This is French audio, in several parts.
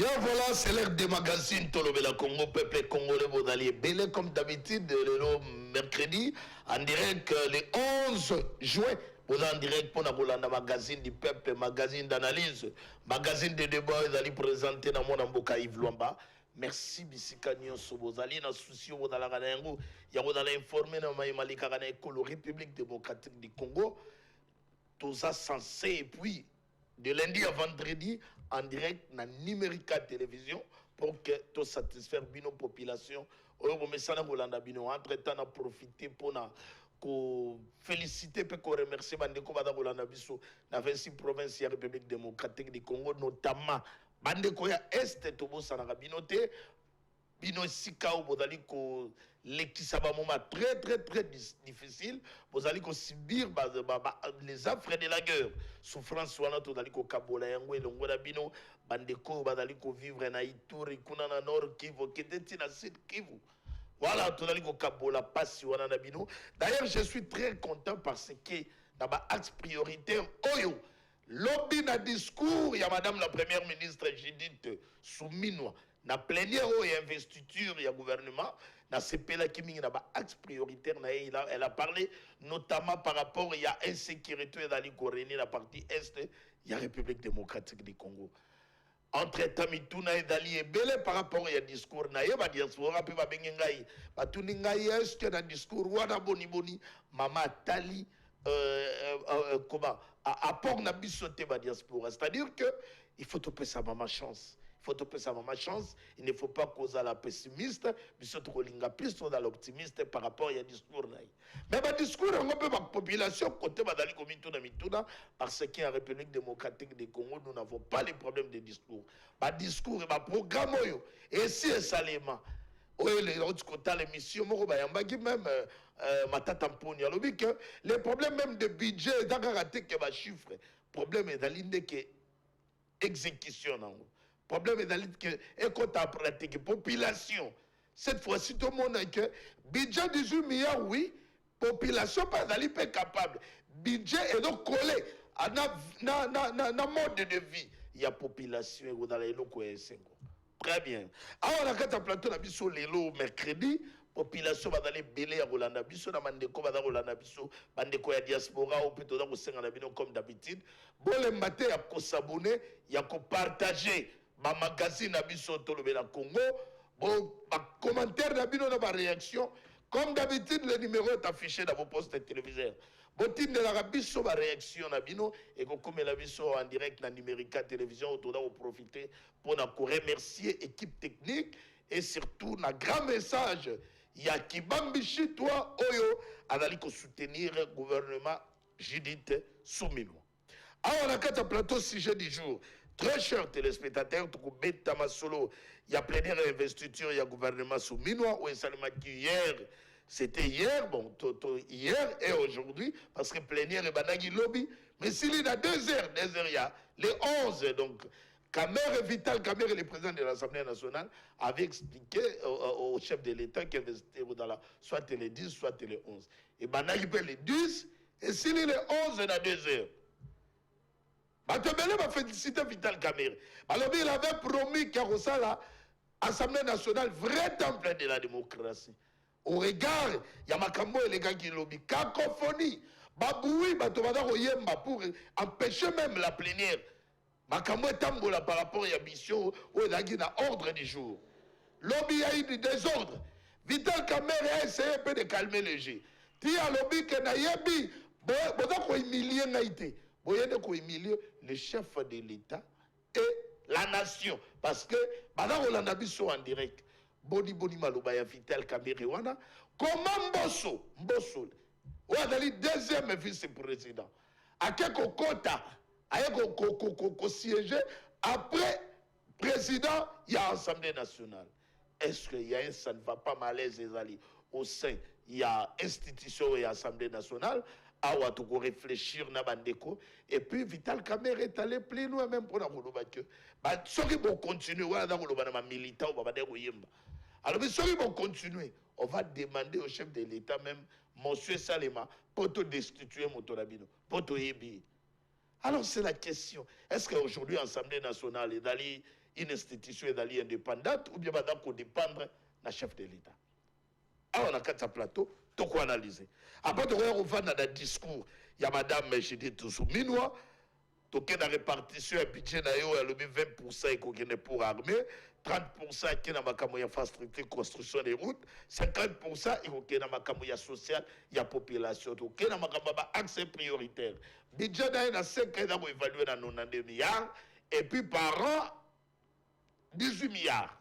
Bien voilà, c'est l'heure des magazines Tolobela Congo, peuple congolais, vous allez belé comme d'habitude le mercredi, en direct le 11 juin. Vous êtes en direct pour la magazine du peuple, magazine d'analyse, magazine de débat, vous allez présenter dans mon amboka Yves Luamba. Merci Bisika Nyonso, vous allez dans souci, vous allez informer dans Malika la République démocratique du Congo. Tout ça censé et puis de lundi à vendredi en direct dans Numérica Télévision pour que tout satisfaire nos populations. Entre-temps, on a profité pour féliciter et remercier Bandeko Badakolanda Biso dans 26 provinces de la République démocratique du Congo, notamment Bandeko ya Est, Tobo Sanarabinote. Bino Sikao, vous allez l'équipe moment très difficile. Vous allez subir les affres de la guerre. Souffrance, vous allez Kabola Yango et Longola Bino, Bandeko, vous allez vivre en Haïtouri, Kunana Nord Kivu, Kedetina Sud Kivu. Voilà, tout allez Kabola passe Wana Bino. D'ailleurs, je suis très content parce que dans ma axe prioritaire, Oyo. Lobby na discours, il y a madame la première ministre Judith Souminoa. Na plénière et investiture, il y a gouvernement. Na CPLA qui na ba axe prioritaire, elle a parlé notamment par rapport il y a insécurité dans la partie est, il y a République démocratique du Congo. Entre-temps, mituna et dali et belé par rapport à discours na ye ba diaspora pe ba bengengai ba tuningai est que na discours wana boni mama tali comment apport na bisoté ba diaspora, c'est-à-dire que il faut topper sa maman chance. Il faut topper sa maman chance. Il ne faut pas causer la pessimiste, mais surtout plus dans l'optimiste par rapport à discours. Mais le discours, on peut la population côté Badali Mituna, parce qu'en République démocratique du Congo, nous n'avons pas les problèmes de discours. Le discours, le programme, et si salement. Oui, les autres côtés, l'émission, même Matatamponi, les problèmes même de budget, d'agaraté que les chiffres, problème est dans l'indé que exécution. Le problème est dans l'indé que écoute pratique, population. Cette fois-ci, tout le monde a que budget 18 milliards, oui, population pas capable. Budget est donc collé à un mode de vie. Il y a population et dans les locaux. Très bien. Alors, on a un plateau de l'élo mercredi. Population va aller belé à Rolanda Bisso, na mandeko va Rolanda Bisso, bandeko ya diaspora ou plutôt dans senga na bino comme d'habitude. Bon le matin ya ko s'abonner, ya ko partager ma magazine na biso Tolobela Congo. Bon, ma commentaire na bino na ba réaction. Comme d'habitude, le numéro est affiché dans vos postes téléviseurs. Botine de la biso ba réaction na bino et comme la biso en direct na Numérica Télévision autour d'en profiter pour na remercier l'équipe technique et surtout un grand message. Il y a Kibambi toi Oyo Adali ko soutenir le gouvernement Judith Souminoa. Alors on a quatre plateau sujet du jour. Très chers téléspectateurs, Beta Masolo, il y a plénière investiture, il y a gouvernement Souminoa, où hier, c'était hier, bon, hier et aujourd'hui, parce que plénière est Banagi Lobby, mais s'il y a 2 heures, il y a les 11, donc, Kamer Vital Kamer, le président de l'Assemblée nationale, avait expliqué au chef de l'État qu'il investait dans soit les 10, soit les 11. Et Banagi peut les 10, et s'il y a les 11, il y a 2 heures. Batobele va féliciter Vital Kamerhe. Alors il avait promis qu'à l'Assemblée nationale, vrai temple de la démocratie. Au regard, il y a Makambo et les gars qui lobby. Cacophonie. Baboui, Batobada Royemba pour empêcher même la plénière. Makambo est tambola par rapport à la mission où il y a ordre du jour. Lobby a eu du désordre. Vital Kamerhe a essayé un peu de calmer les jeux. Tia lobby que Nayebi, Bodako humilié Naïté. Boyende ko humilier le chef de l'État et la nation. Parce que, madame Rolanda Bisso en direct, Boni Maloba ya Vital Kamerhe wana, comment Mbosso, ou adali deuxième vice-président, à quel kota, à quel siéger, après président, il y a Assemblée nationale. Est-ce qu'il y a un, ça ne va pas malaise les alliés au sein, il y a institution et Assemblée nationale, awa to réfléchir na bandeko et puis Vital Kamerhe est allé plus loin même pour la koloba que ba soki bon continuer wala na koloba na militant ba ba de yemba. Alors soki bon continuer, on va demander au chef de l'État même monsieur Salema pour te destituer Motorabino, pour te yebi. Alors c'est la question, est-ce qu'aujourd'hui l'Assemblée nationale une institution indépendante ou bien bandako dépendre na chef de l'État. On a quatre plateaux, tout quoi analyser. Après, on va dans le discours, il y a Madame Judith Souminoua, tout qui est dans la répartition, un budget, il y a 20% qui est pour l'armée, 30% qui est dans la infrastructure, construction des routes, 50% qui est dans la sociale, il y a population, tout qui est dans l'accès prioritaire. Le budget, il y a 5 ans, évalué dans 92 milliards, et puis par an, 18 milliards.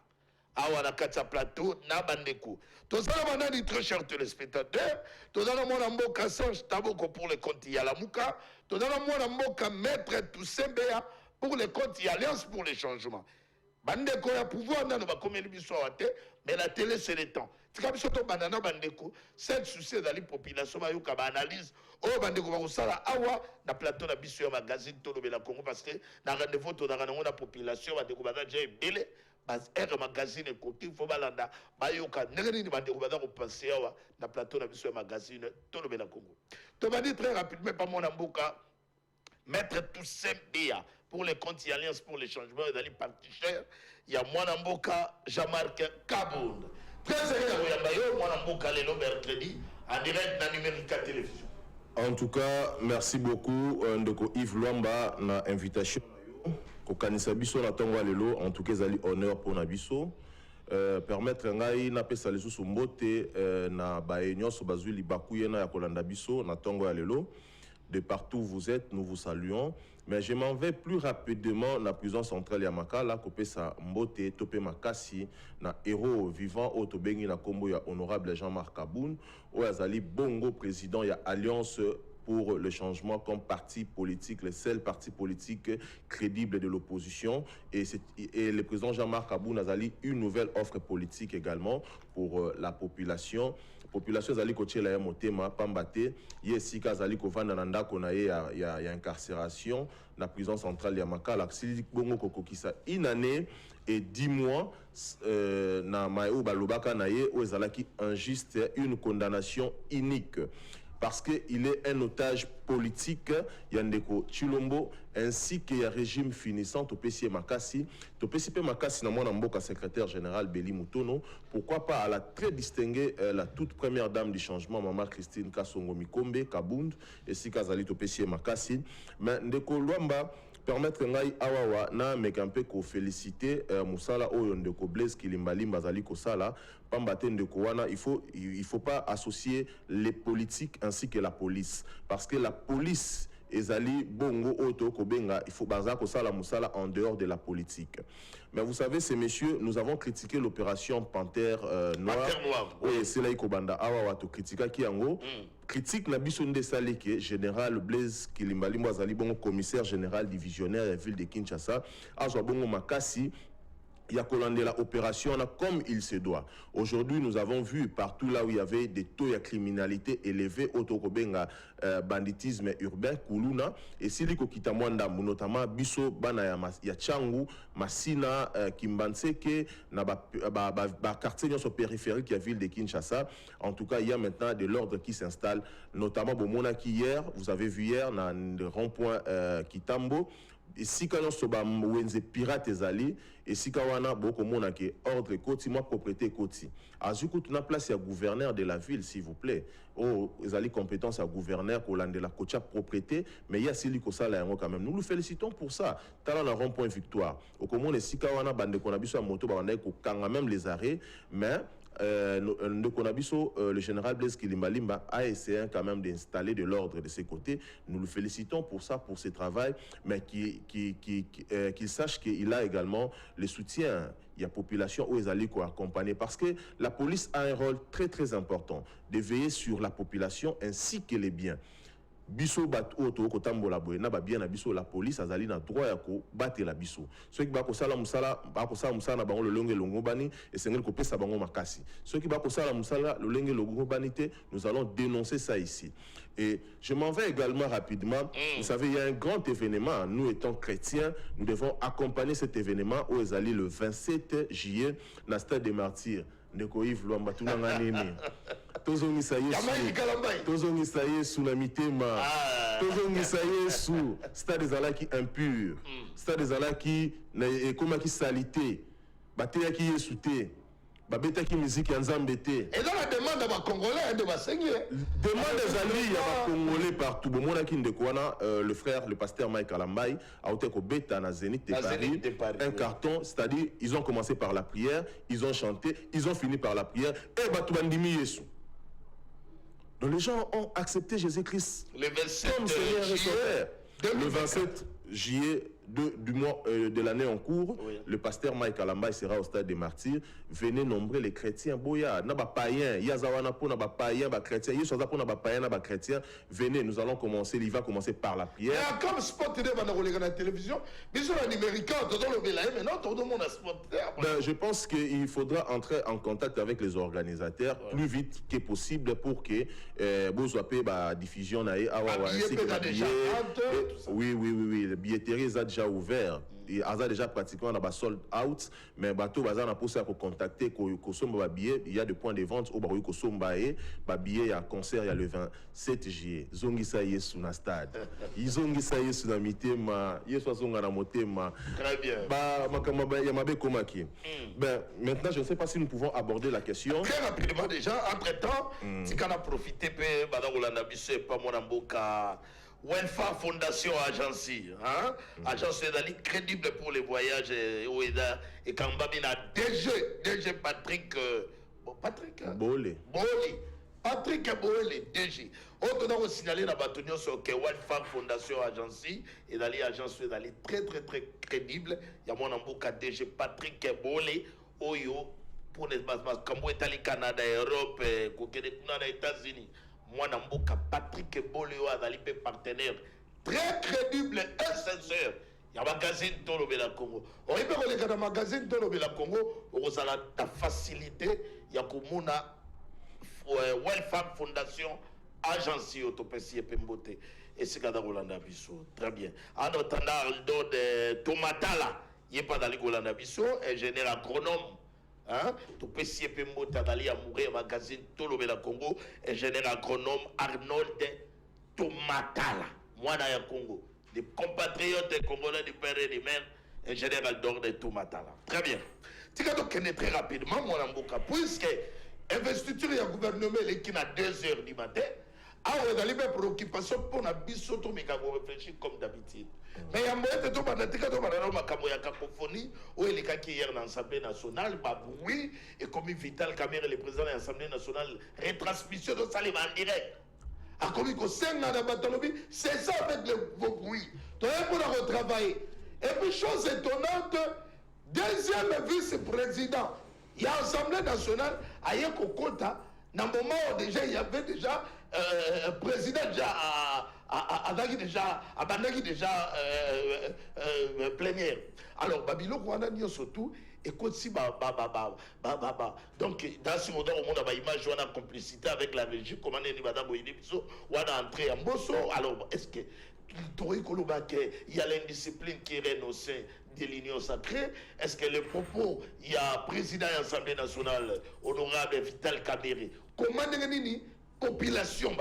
Awa na kati plateau na bandeko. Tozala banani très chers téléspectateurs, tozala mwana mboka Serge Taboko pour les comptes Yalamuka, tozala mwana mboka Maître Toussembea pour les comptes Alliance pour les changements. Bandeko ya pouvoir nano ba komeli biso wate, mais la télé c'est le temps. Tika biso to banana bandeko, cette souci dans la population ba yoka ba analyse, oh bandeko ba kosala awa na plateau na biso ya magazine to lobela Congo parce que na rendez-vous to na na population bandeko ba déjà ebele. Un magazine côté il faut balanda bayoka nengeni ni bande ko penser awa na plateau na biso magazine to le Congo. To va dire très rapidement pas mon amboka Maître Toussaint Bea pour les comptes Alliance pour les changements dans les partis chers, il y a mon amboka Jean-Marc Kabound. Très heureux ya bayo mon amboka le mercredi en direct na numérique télévision. En tout cas, merci beaucoup ndeko Yves Luamba na invitation. Kokanisa biso na tongo lelo en tout cas ezali honneur pour na biso permettre ngai na pesa lesu mbote na baenyoso bazwi libakuye na ya kolanda biso na tongo ya lelo de partout où vous êtes nous vous saluons mais je m'en vais plus rapidement na prison centrale ya Makala kopesa mbote topé makasi na héros vivant au tobengi na kombo ya honorable Jean-Marc Kabound o azali bongo président ya Alliance pour le changement comme parti politique, le seul parti politique crédible de l'opposition. Et le président Jean-Marc Kabound a eu une nouvelle offre politique également pour la population. La population zali koche la motema pambate yesi kazali kovanda nanda kona ya incarcération na prison centrale ya Makala sili bongo kokokisa une année et 10 mois na mayo balobaka na ye o ezalaki injuste une condamnation unique. Parce qu'il est un otage politique, Yandeko Chilombo, ainsi qu'il y a un régime finissant, Topesi Makassi. Topesi Makassi, Namboka, secrétaire général Béli Moutono. Pourquoi pas à la très distinguée, la toute première dame du changement, Maman Christine Kassongo Mikombe, Kabound, et si Kazali Topesi Makassi. Mais Ndeko Luamba, permettre ngai awawa na mekampe ko féliciter Moussala oyo ndeko Blaise Kilimbali Mbazali Kosala pambate ndeko wana il faut pas associer les politiques ainsi que la police parce que la police ezali bongo oto kobenga il faut baza Kosala Moussala en dehors de la politique. Mais vous savez ces messieurs nous avons critiqué l'opération Panthère Noire. Oui, c'est là ikobanda awawa to kritika kiango. Critique na biso nde saleke général Blaise Kilimbali Mwazali bongo commissaire général divisionnaire de la ville de Kinshasa azwa bongo makasi ya kolandela opération comme il se doit. Aujourd'hui, nous avons vu partout là où il y avait des taux de criminalité élevés, autokobenga banditisme urbain, kuluna, et si liko kitamwanda, notamment biso bana ya Changu, Masina, Kimbanseke, na ba quartier sur périphérique de la ville de Kinshasa. En tout cas, il y a maintenant de l'ordre qui s'installe, notamment Bomona qui hier, vous avez vu hier, dans le rond-point Kitambo. Et si quand on se bat wenze pirate ezali et si quand on a beaucoup mona que ordre koti moi propriété koti azuku tuna place ya gouverneur de la ville s'il vous plaît oh ezali compétence à gouverneur ko landela kocha propriété mais il y a sili ko sala yango quand même nous nous félicitons pour ça tala na rond point victoire au komone si quand on a bande ko na biso moto ba banda ko kanga même les arrêts mais le général Blaise Kilimbalimba a essayé quand même d'installer de l'ordre de ses côtés. Nous le félicitons pour ça, pour ce travail, mais qu'il sache qu'il a également le soutien. Il y a population où ils allaient accompagner parce que la police a un rôle très très important de veiller sur la population ainsi que les biens. Biso bat auto ko tambola boye na ba bien na biso la police azali na droit ya ko battre la biso ceux qui ba ko sala musala na bango le longue longo bani et sengel ko pesa bango makasi ceux qui ba ko sala musala le longue longo banité nous allons dénoncer ça ici et je m'en vais également rapidement vous savez il y a un grand événement nous étant chrétiens nous devons accompagner cet événement où ezali le 27 juillet na stade des Martyrs ndeko Yves Luamba tunanga nini tozongisa Yesu tozongisa Yesu na mitema tozongisa yesu stade ezalaki impur stade ezalaki ekomaki salité bateyaki yesu te babetaki musique ya nzambe te et dans la demande ba congolais de basengi demande ezali ya ba congolais partout bomonaki ndeko wana le frère le pasteur Mike Alambai auté ko beta na Zénith de Paris un carton, c'est-à-dire ils ont commencé par la prière, ils ont chanté, ils ont fini par la prière et batu bandimi yesu. Donc les gens ont accepté Jésus-Christ comme Seigneur et Sauveur. Le 27 juillet du mois de l'année en cours, oui. Le pasteur Mike Alamba sera au stade des martyrs. Venez nombrer les chrétiens. Boya, na ba païens, yazawana pour na ba païens, ba chrétiens, yesoza pour na ba païens, na ba chrétiens. Venez, nous allons commencer. Il va commencer par la prière. Et comme sport télé va dans la télévision, mais sur l'américain, tout le monde est maintenant tout le monde a sport télé. Ben, je pense qu'il faudra entrer en contact avec les organisateurs plus vite que possible pour que Bozoapé ba diffusion na ainsi que la billet. Oui, la billetterie est déjà ouvert. Il a déjà pratiquement dans sold out, mais bateau bazar na poussé à contacter Kosomba billet, il y a des points de vente au Baroui Kosomba et billet il y a concert il y a le 27 juillet. Zongisa yesu na stade. Izongisa yesu na mitema, yesu zonga na motema. Très bien. Ba makamba ya mabe komaki. Ben maintenant je ne sais pas si nous pouvons aborder la question. Très rapidement déjà entre-temps, si qu'on a profité pe badagolanda biso pas mon amboka Welfa Fondation Agency, hein? Agence d'ali crédible pour les voyages et Kambabina DG Patrick Patrick Bolé. Patrick Bolé DG. On doit signaler la bâtonnière sur que Welfa Fondation Agency et d'ali agence d'ali très crédible. Il y a mon amboka DG Patrick Bolé Oyo pour les bases Kambo Italie Canada Europe Kokene kuna les États-Unis. Moi, Namboka Patrick Boléo a des partenaires très crédibles et sincères. Il y a un magazine Tolobela Congo. On peut regarder dans le magazine Tolobela Congo, on a la facilité. Il y a comme Welfare Fondation, agence Autopécie et Pembote. Et c'est quand on a Bisso. Très bien. En attendant, Aldo de Tomatala, il n'y a pas d'Aligolanda Bisso, ingénieur agronome. Hein? Tu peux s'y pémoter d'aller à mourir magazine Tolobela Congo, ingénieur agronome Arnold Tomatala, moi dans Congo, des compatriotes congolais du père et des mères, ingénieur Aldor de Tomatala. Très bien. Tu vas donc connaître très rapidement mon amboka, puisque investiture et gouvernement qui n'a 2h du matin, on a des préoccupations pour la bisoto, mais on réfléchir comme d'habitude. Mais il y a moyen de faire des cacophonie, où il est hier dans l'Assemblée nationale, oui, et comme Vital Kamerhe, le président de l'Assemblée nationale, retransmission de ça, en direct. A comme il c'est ça avec vos bruits. Donc, il faut retravailler. Et puis, chose étonnante, deuxième vice-président, il y a l'Assemblée nationale, à Yekokota, dans le moment où déjà, il y avait déjà président déjà plénière. Alors Babylone Rwanda n'y surtout et quand si donc dans ce moment on a image on a complicité avec la régie comment on a entré en Bosso. Alors est-ce que il y a l'indiscipline qui est au sein de l'Union sacrée? Est-ce que le propos, il y a président de l'Assemblée nationale, honorable Vital Kamerhe, comment nini population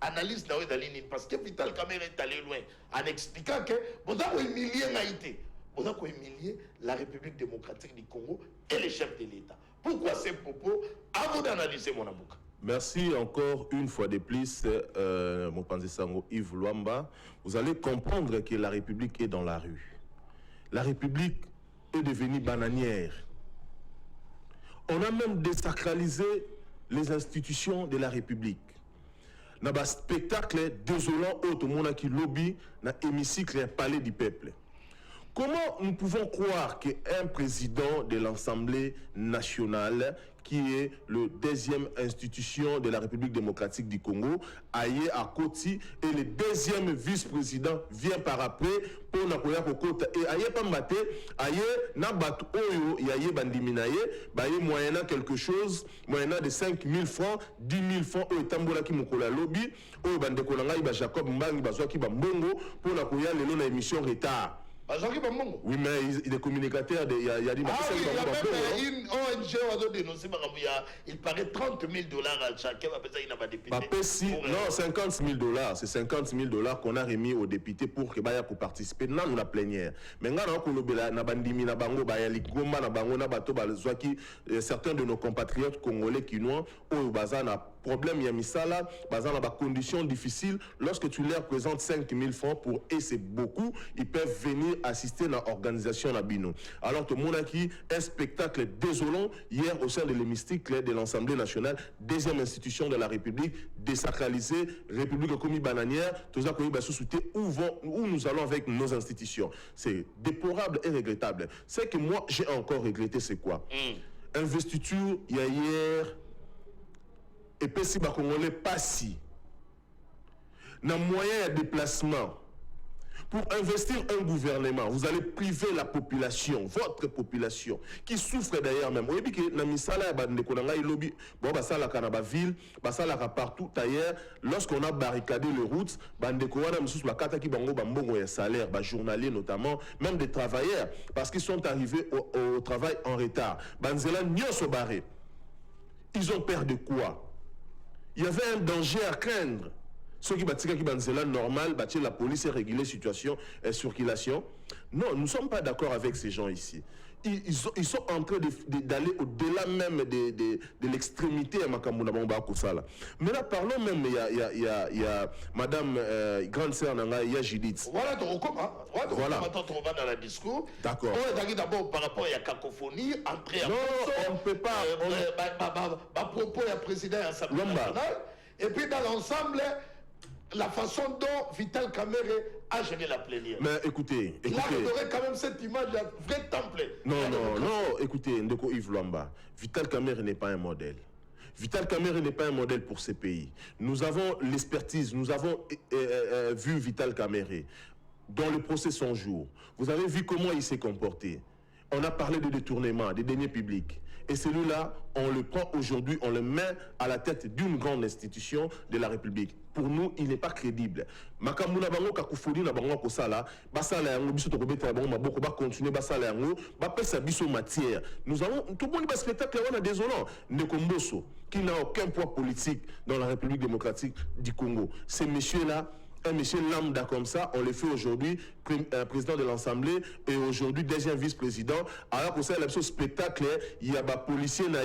analyse dans ligne parce que Vital Kamerhe est allé loin en expliquant que vous avez humilié Haïti, vous avez humilié la République démocratique du Congo et les chefs de l'État. Pourquoi ces propos? À vous d'analyser mon abouka. Merci encore une fois de plus, Mopanzi Sango Yves Luamba. Vous allez comprendre que la République est dans la rue. La République est devenue bananière. On a même désacralisé les institutions de la République. Dans un spectacle désolant, tout le monde qui lobby dans l'hémicycle et palais du peuple. Comment nous pouvons croire qu'un président de l'Assemblée nationale, qui est le deuxième institution de la République démocratique du Congo, aille à Koti, et le deuxième vice-président vient par après pour Nakoya Kokota, et aille pas maté, aille nabat oyo, yaye bandiminaye, baye moyennant quelque chose, moyennant de 5 000 francs, 10 000 francs, oyo tambola ki mokola lobby, oyo bandekolanga iba Jacob Mbangi, bazwa ki ba mbongo, pour Nakoya lelo na émission retard. Oui, mais il est communicateur, il y a des il y a même une ONG qui a dénoncé, il paraît 30 000 $ à chacun, il n'a pas député. Non, 50 000 $, c'est 50 000 $ qu'on a remis aux députés pour que Baya pour participer dans la plénière. Mais certains de nos compatriotes congolais qui n'ont pas problème, il y a mis ça là, dans des conditions difficiles. Lorsque tu leur présentes 5 000 francs pour, et c'est beaucoup, ils peuvent venir assister à l'organisation Nabino. Alors tout le monde a qui un spectacle désolant hier au sein de l'hémicycle de l'Assemblée nationale, deuxième institution de la République, désacralisée, République comme bananière, tout ça comme où nous allons avec nos institutions. C'est déplorable et regrettable. C'est que moi j'ai encore regretté, c'est quoi? Investiture, il y a hier. Et puis si les Congolais passent dans moyen de déplacement pour investir un gouvernement, vous allez priver la population, votre population, qui souffre d'ailleurs même. Vous voyez que dans Misala, ville, partout ailleurs, lorsqu'on a barricadé les routes, salaire, journaliers notamment, même des travailleurs, parce qu'ils sont arrivés au travail en retard. Ils ont peur de quoi? Il y avait un danger à craindre. Ceux qui bâtissent normal, la police et réguler la situation et circulation. Non, nous ne sommes pas d'accord avec ces gens ici. Ils sont en train d'aller au-delà même de l'extrémité à Makamuna Bamba Kusala. Mais là, parlons même, il y a Madame Grande Sœur Nanga, il y a Judith. Voilà, maintenant on va dans le discours. D'accord. D'abord, par rapport à la cacophonie, entrer à non, on ne peut pas. Propos à président à l'Assemblée nationale. Et puis dans l'ensemble, la façon dont Vital Kamerhe a géré la plénière. Mais écoutez. Là, vous aurez quand même cette image d'un vrai temple. Non, écoutez, Ndeko Yves Luamba, Vital Kamerhe n'est pas un modèle. Vital Kamerhe n'est pas un modèle pour ces pays. Nous avons l'expertise, nous avons vu Vital Kamerhe dans le procès 100 jours. Vous avez vu comment il s'est comporté. On a parlé de détournement, des deniers publics. Et celui-là, on le prend aujourd'hui, on le met à la tête d'une grande institution de la République. Pour nous, il n'est pas crédible. Makamuna bango kakufudi na bango kosala, basala yango biso to kobeta bango maboko ba continuer basala yango, ba pesa biso matière. Nous avons tout le monde ba spectacle on a désolant Ndeko Mbosso qui n'a aucun poids politique dans la République démocratique du Congo. Ces messieurs-là, un monsieur lambda comme ça, on le fait aujourd'hui président de l'Assemblée et aujourd'hui deuxième vice-président. Alors que c'est le spectacle, il y a des policiers qui et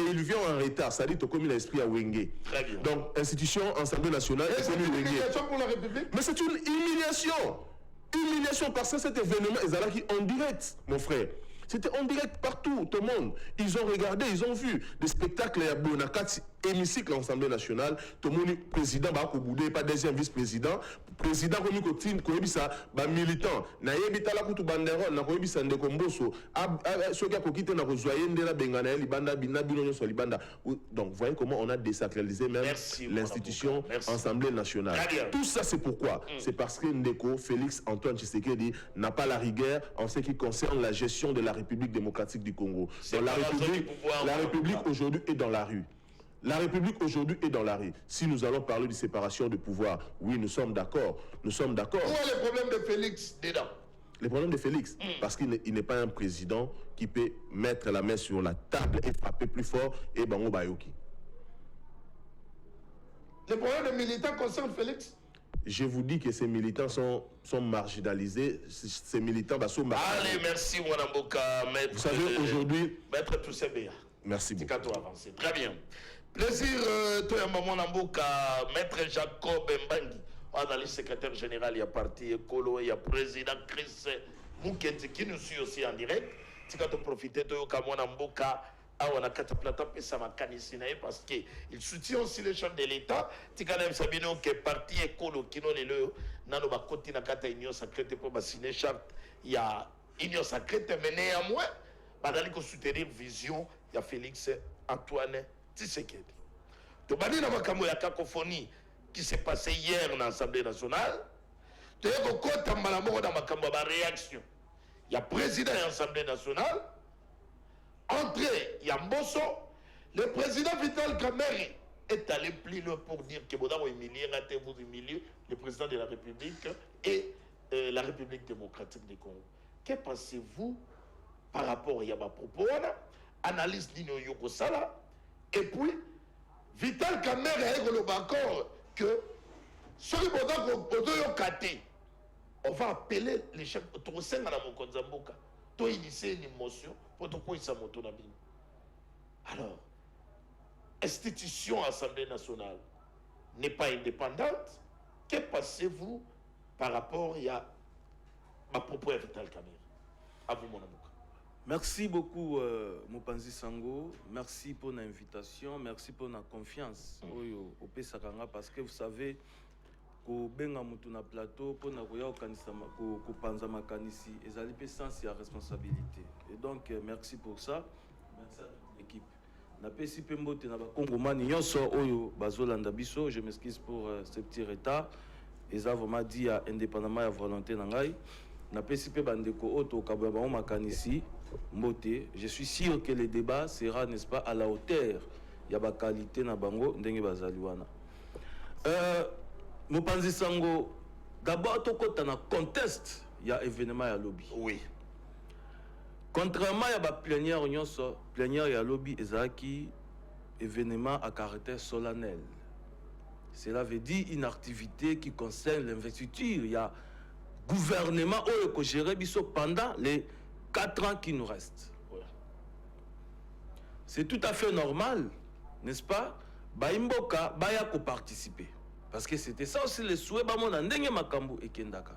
il vient en retard. Ça dit comme l'esprit à Wenge. Donc, institution, Assemblée nationale. C'est une humiliation pour la République. Mais c'est une humiliation. Humiliation parce que cet événement est en direct, mon frère. C'était en direct partout, tout le monde. Ils ont regardé, ils ont vu des spectacles à Bonakati, hémicycle à l'Assemblée nationale. Tout le monde, président, pas deuxième vice-président, président, militant. Donc, voyez comment on a désacralisé même l'institution Assemblée nationale. Tout ça, c'est pourquoi? C'est parce que Ndeko, Félix Antoine Tshisekedi n'a pas la rigueur en ce qui concerne la gestion de la République démocratique du Congo. Donc, la République aujourd'hui est dans la rue. La République aujourd'hui est dans la rue. Si nous allons parler de séparation de pouvoir, oui, nous sommes d'accord. Nous sommes d'accord. Où est le problème de Félix dedans? Le problème de Félix, parce qu'il n'est pas un président qui peut mettre la main sur la table et frapper plus fort et Bango Bayoki. Le problème des militants concerne Félix? Je vous dis que ces militants sont marginalisés. Ces militants sont marginalisés. Allez, merci, Mwanamboka. Vous savez, aujourd'hui... Maître Toussébéa. Merci beaucoup. Très bien. Plaisir, toi, Mwanamboka, Maître Jacob Mbangi. On a le secrétaire général, il y a parti Ekolo, il y a président Chris Mukendi qui nous suit aussi en direct. Tu vas te profiter de Mwanamboka. On a quatre plateaux parce qu'il soutient aussi les chefs de l'État. Tu as même Sabino qui est parti écolo qui n'ont le nano ba côté na kata union sacrée pour signer charte. Il y a union sacrée mais néanmoins badali ko soutenir vision il y a Félix Antoine Tshisekedi. To bani na makambo ya cacophonie qui s'est passé hier dans l'Assemblée nationale. Tu as ko kota mbala moko na makambo ba réaction. Il y a président de l'Assemblée nationale. Entrée Yamboso, le président Vital Kamerhe est allé plus loin pour dire que vous humiliez, vous humiliez, le président de la République et la République démocratique du Congo. Que pensez-vous par rapport à ma propos, analyse Nino Yokosala, et puis Vital Kamerhe est le d'accord que ceux qui on va appeler les chefs au sein de la Mokonzamboka, pour initier une émotion pour tout quoi il Alors, institution Assemblée nationale n'est pas indépendante. Que pensez-vous par rapport à ma propos à Vital Kamerhe? À vous, mon amour. Merci beaucoup, Mopanzi Sango. Merci pour l'invitation. Merci pour la confiance au Pesakanga. Parce que vous savez, qu'au Benga Moutouna Plateau, pour na koya au Panza Makanisi, ils allaient sens et responsabilité. Et donc, merci pour ça. Merci à l'équipe. Na pesi pembote na Congo mani nyonso oyo bazolanda biso. Je m'excuse pour ce petit retard. Et ça vraiment dit indépendamment de la volonté nangai. Na pesi pe bandeko oto kababa makanisi. Mbote, je suis sûr que le débat sera, n'est-ce pas, à la hauteur. Il y a la qualité na bango ndenge bazaliwana. Mopanzi Sango, d'abord to kota na conteste, il y a événement à lobby. Oui. Contrairement à la plénière nyonso, plénière ya lobby ezaki événement à caractère solennel. Cela veut dire une activité qui concerne l'investiture. Il y a gouvernement qui gère biso pendant les 4 ans qui nous restent. Ouais. C'est tout à fait normal, n'est-ce pas? Baimboka, baya ko participer. Parce que c'était ça aussi le souhait, bamona ndenge makambo et kendaka.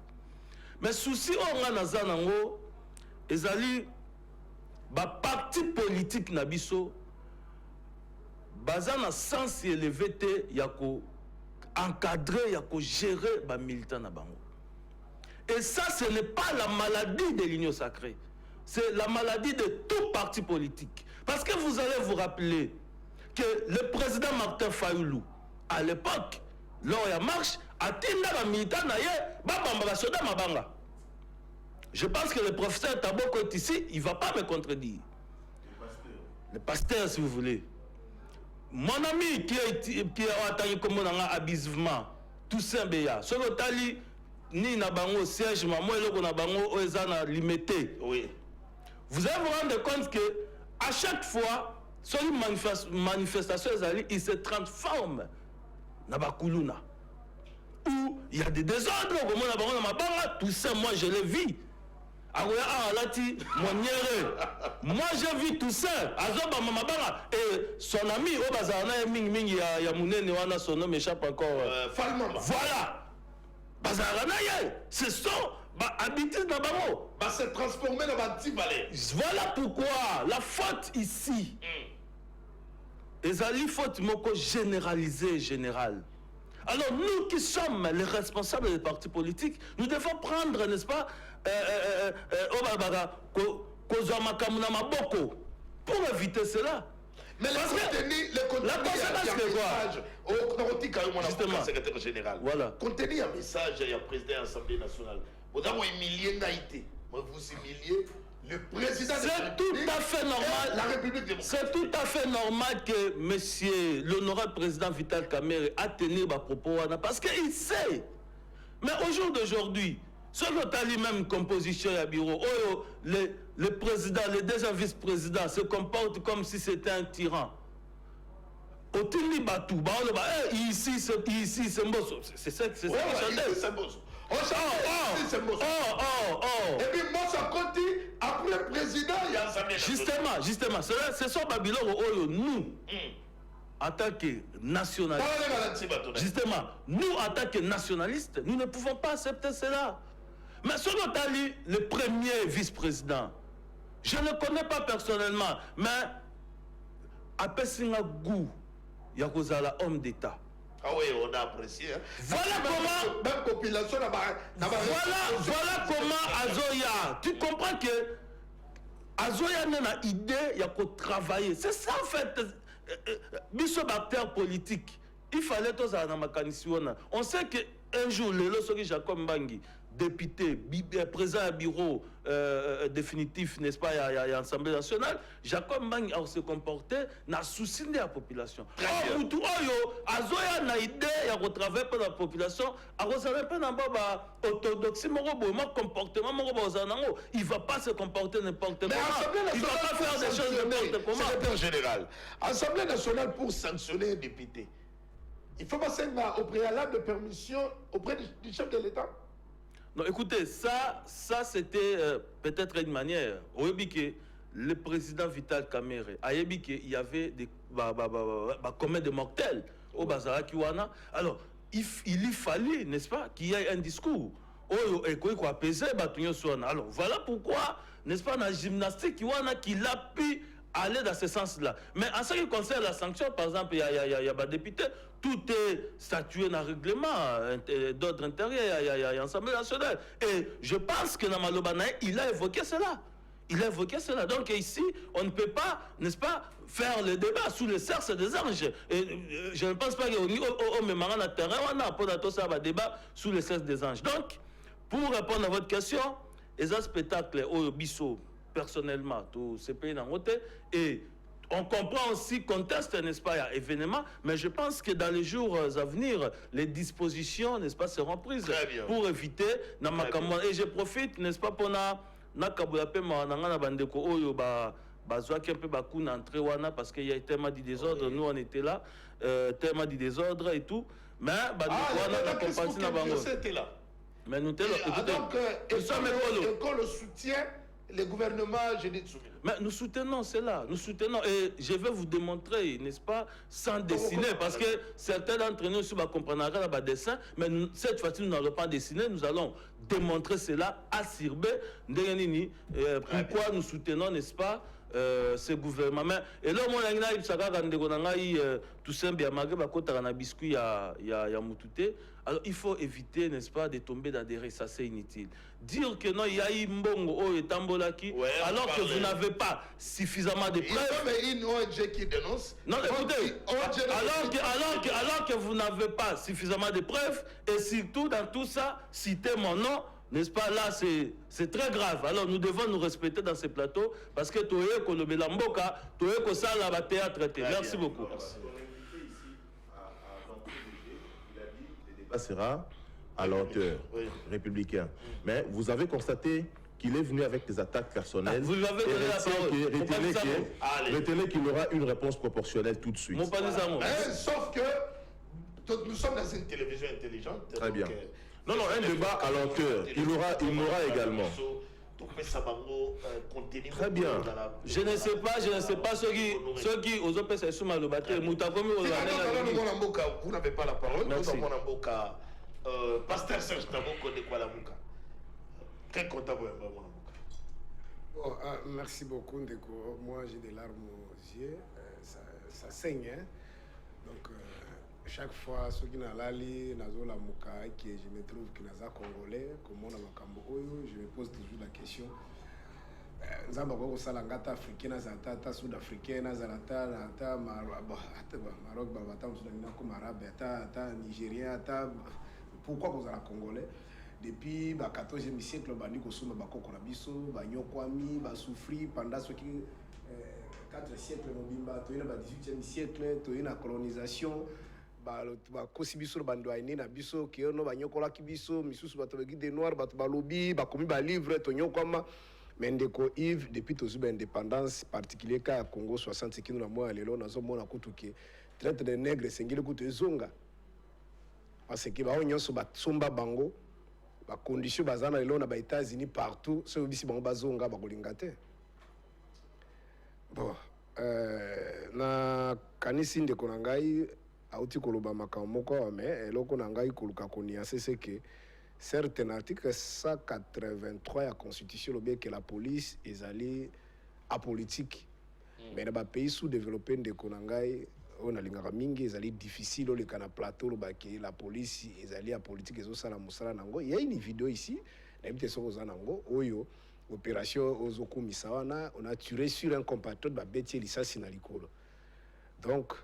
Mais souci on a nazanango, ezali, ba parti politique nabiso, bazana sens élevé te, yako encadrer, yako gérer ba militant na bango. Et ça, ce n'est pas la maladie de l'Union sacrée. C'est la maladie de tout parti politique. Parce que vous allez vous rappeler que le président Martin Fayoulou, à l'époque, lors de la marche, a tinda la militant naye, babamba soda mabanga. Je pense que le professeur Taboko est ici, il ne va pas me contredire. Le pasteur, si vous voulez. Mon ami qui a attendu comme on a abusivement, Toussaint Beya, ce que ni na bango siège maman eloko na bango ezana limité. Oui. Vous allez vous rendre compte que à chaque fois sur une manifestation il se transforme na bakuluna où il y a des désordres comme na bango na mabanga. Tout ça moi je l'ai vu. Agoya alati moniere. Moi j'ai vu tout ça azoba mabanga et son ami obazana mingi ya munene wana son nom m'échappe encore. Falmamba. Voilà. Ce sont habitudes d'abord. Se transformer dans un petit palais. Voilà pourquoi la faute ici. Ezali faute moko généralisée, générale. Alors nous qui sommes les responsables des partis politiques, nous devons prendre, n'est-ce pas, pour éviter cela. Mais la conséquence c'est quoi? Justement, secrétaire général. Voilà. Contenir un message à président de l'Assemblée nationale. Vous avez humilié Naïté. Vous humiliez le président de la République. C'est tout à fait normal. La République démocratique. C'est tout à fait normal que monsieur l'honorable président Vital Kamerhe a tenu ma propos parce qu'il sait. Mais au jour d'aujourd'hui, ce que tu as lui-même composition à bureau, le président, les deux vice-présidents se comportent comme si c'était un tyran. Otili Batou, ici c'est Mbosso. C'est ça que c'est ça. C'est Mbosso. Et puis Mbosso Conti, après le président, il y a un Justement, c'est ça Babylone, nous, en tant que nationalistes, justement, nous en tant que nationalistes, nous ne pouvons pas accepter cela. Mais ce qu'on a lu, le premier vice-président, je ne le connais pas personnellement, mais à Pessinga Gou, il y a homme d'État. Ah oui, on a apprécié. Hein. Voilà comment. Même population Voilà comment Azoya. Tu comprends que Azoya n'a pas idée, il y a qu'à travailler. C'est ça en fait. Bisobactère politique. Il fallait tous à la. On sait qu'un jour, le Jacob Mbangi député, président du bureau définitif, n'est-ce pas, il y a l'Assemblée nationale, Jacob Mbang a se comporté dans souci de la population. Oh, Moutou Oyo, Azoya na idée, il y a retravaillé pour la population, a retravaillé pour la orthodoxie, comportement, il ne va pas se comporter n'importe comment. Il ne va pas faire des choses n'importe comment. Secrétaire général, Assemblée nationale pour sanctionner un député. Il faut passer au préalable de permission auprès du chef de l'État. Non, écoutez, ça c'était peut-être une manière. Le président Vital Kamerhe a dit qu'il y avait des communs de mortels au Bazara Kiwana. Alors, il y fallait, n'est-ce pas, qu'il y ait un discours. Alors, voilà pourquoi, n'est-ce pas, dans la gymnastique qu'il a pu aller dans ce sens-là. Mais en ce qui concerne la sanction, par exemple, il y a des députés, tout est statué dans le règlement d'ordre intérieur, il y a l'Assemblée nationale. Et je pense que dans Malobanaï, il a évoqué cela. Il a évoqué cela. Donc ici, on ne peut pas, n'est-ce pas, faire le débat sous le cercle des anges. Et je ne pense pas qu'il y a un terrain, on a un débat sous le cercle des anges. Donc, pour répondre à votre question, les spectacles au Bisso, personnellement, tout ces pays dans côté, et on comprend aussi conteste, n'est-ce pas, il y a événement, mais je pense que dans les jours à venir, les dispositions, n'est-ce pas, seront prises pour éviter dans ma commande. Et je profite, n'est-ce pas, pour parce qu'il y a tellement de désordre, nous on était là, tellement de désordre et tout, mais mais nous sommes quand le soutien, le gouvernement, je dis mais nous soutenons cela, nous soutenons, et je vais vous démontrer, n'est-ce pas, sans dessiner, parce que certains d'entre nous ne comprendront pas le dessin, mais cette fois-ci, nous n'allons pas dessiner, nous allons démontrer cela à Sirbe, pourquoi nous soutenons, n'est-ce pas, ce gouvernement. Et là, moi, tout simplement, biscuit à Moutouté. Alors, il faut éviter, n'est-ce pas, de tomber dans des risques, ça c'est inutile. Dire que non, il y a eu Mbongo et Tambolaki, alors que vous n'avez pas suffisamment de preuves. Il y a une ONG qui dénonce. Non, écoutez, alors que vous n'avez pas suffisamment de preuves, et surtout dans tout ça, citez mon nom, n'est-ce pas, là c'est très grave. Alors nous devons nous respecter dans ces plateaux, parce que Toye Kolobela Mboka, Toye Kosala va théâtre. Merci beaucoup. Sera à l'auteur républicain. Mais vous avez constaté qu'il est venu avec des attaques personnelles. Vous avez donné la parole. Retenez qu'il aura une réponse proportionnelle tout de suite. Sauf que nous sommes dans une télévision intelligente. Très bien. Non, un débat à l'auteur. Il aura également. Très bien. Je ne sais pas ceux qui aux autres se sont mal battus. Vous n'avez pas la parole. Merci. Pasteur Serge Taboko de Kuala-Muka. Quel comptable merci beaucoup, Ndeko. Moi, j'ai des larmes aux yeux. Ça saigne. Hein? Donc, chaque fois, ceux qui n'ont pas li, je me trouve que nous sommes congolais, comme on a je me pose toujours la question. Nous avons des africains, des sud-africains, des nigériens. Pourquoi vous êtes congolais? Depuis le 14e siècle, nous avons souffert pendant ce qui 4 siècles, nous avons 18e siècle, nous avons la colonisation. Bakosi biso bando aine na biso ke no banyokola ki biso misusu bato de noir bato balobi bakomi ba livre to nyokoma mendeko Yves depuis tozuba indépendance particulier ka Congo 60 kino na moya lelo nazo mona kutuke traite de nègre sengile kutu ezonga parce que ba onyoso batsomba bango ba condition bazana lelo na ba États-Unis partout so bisi bango bazonga bakolinga te bon na kanisi ndeko na ngai auti koloba makamoko mais eloko na ngai koluka koniase c'est que certains articles 183 ya constitution lobi que la police ezali apolitique mais na ba pays sous-développés ndeko na ngai on a lingaka mingi ezali difficile oleka na plateau loba que la police ezali apolitique ezosala mosala nango. Il y a une vidéo ici na bite soko za nango oyo opération ozokumisa wana on a tiré sur un compatriote ba betie lisasi na likolo. Donc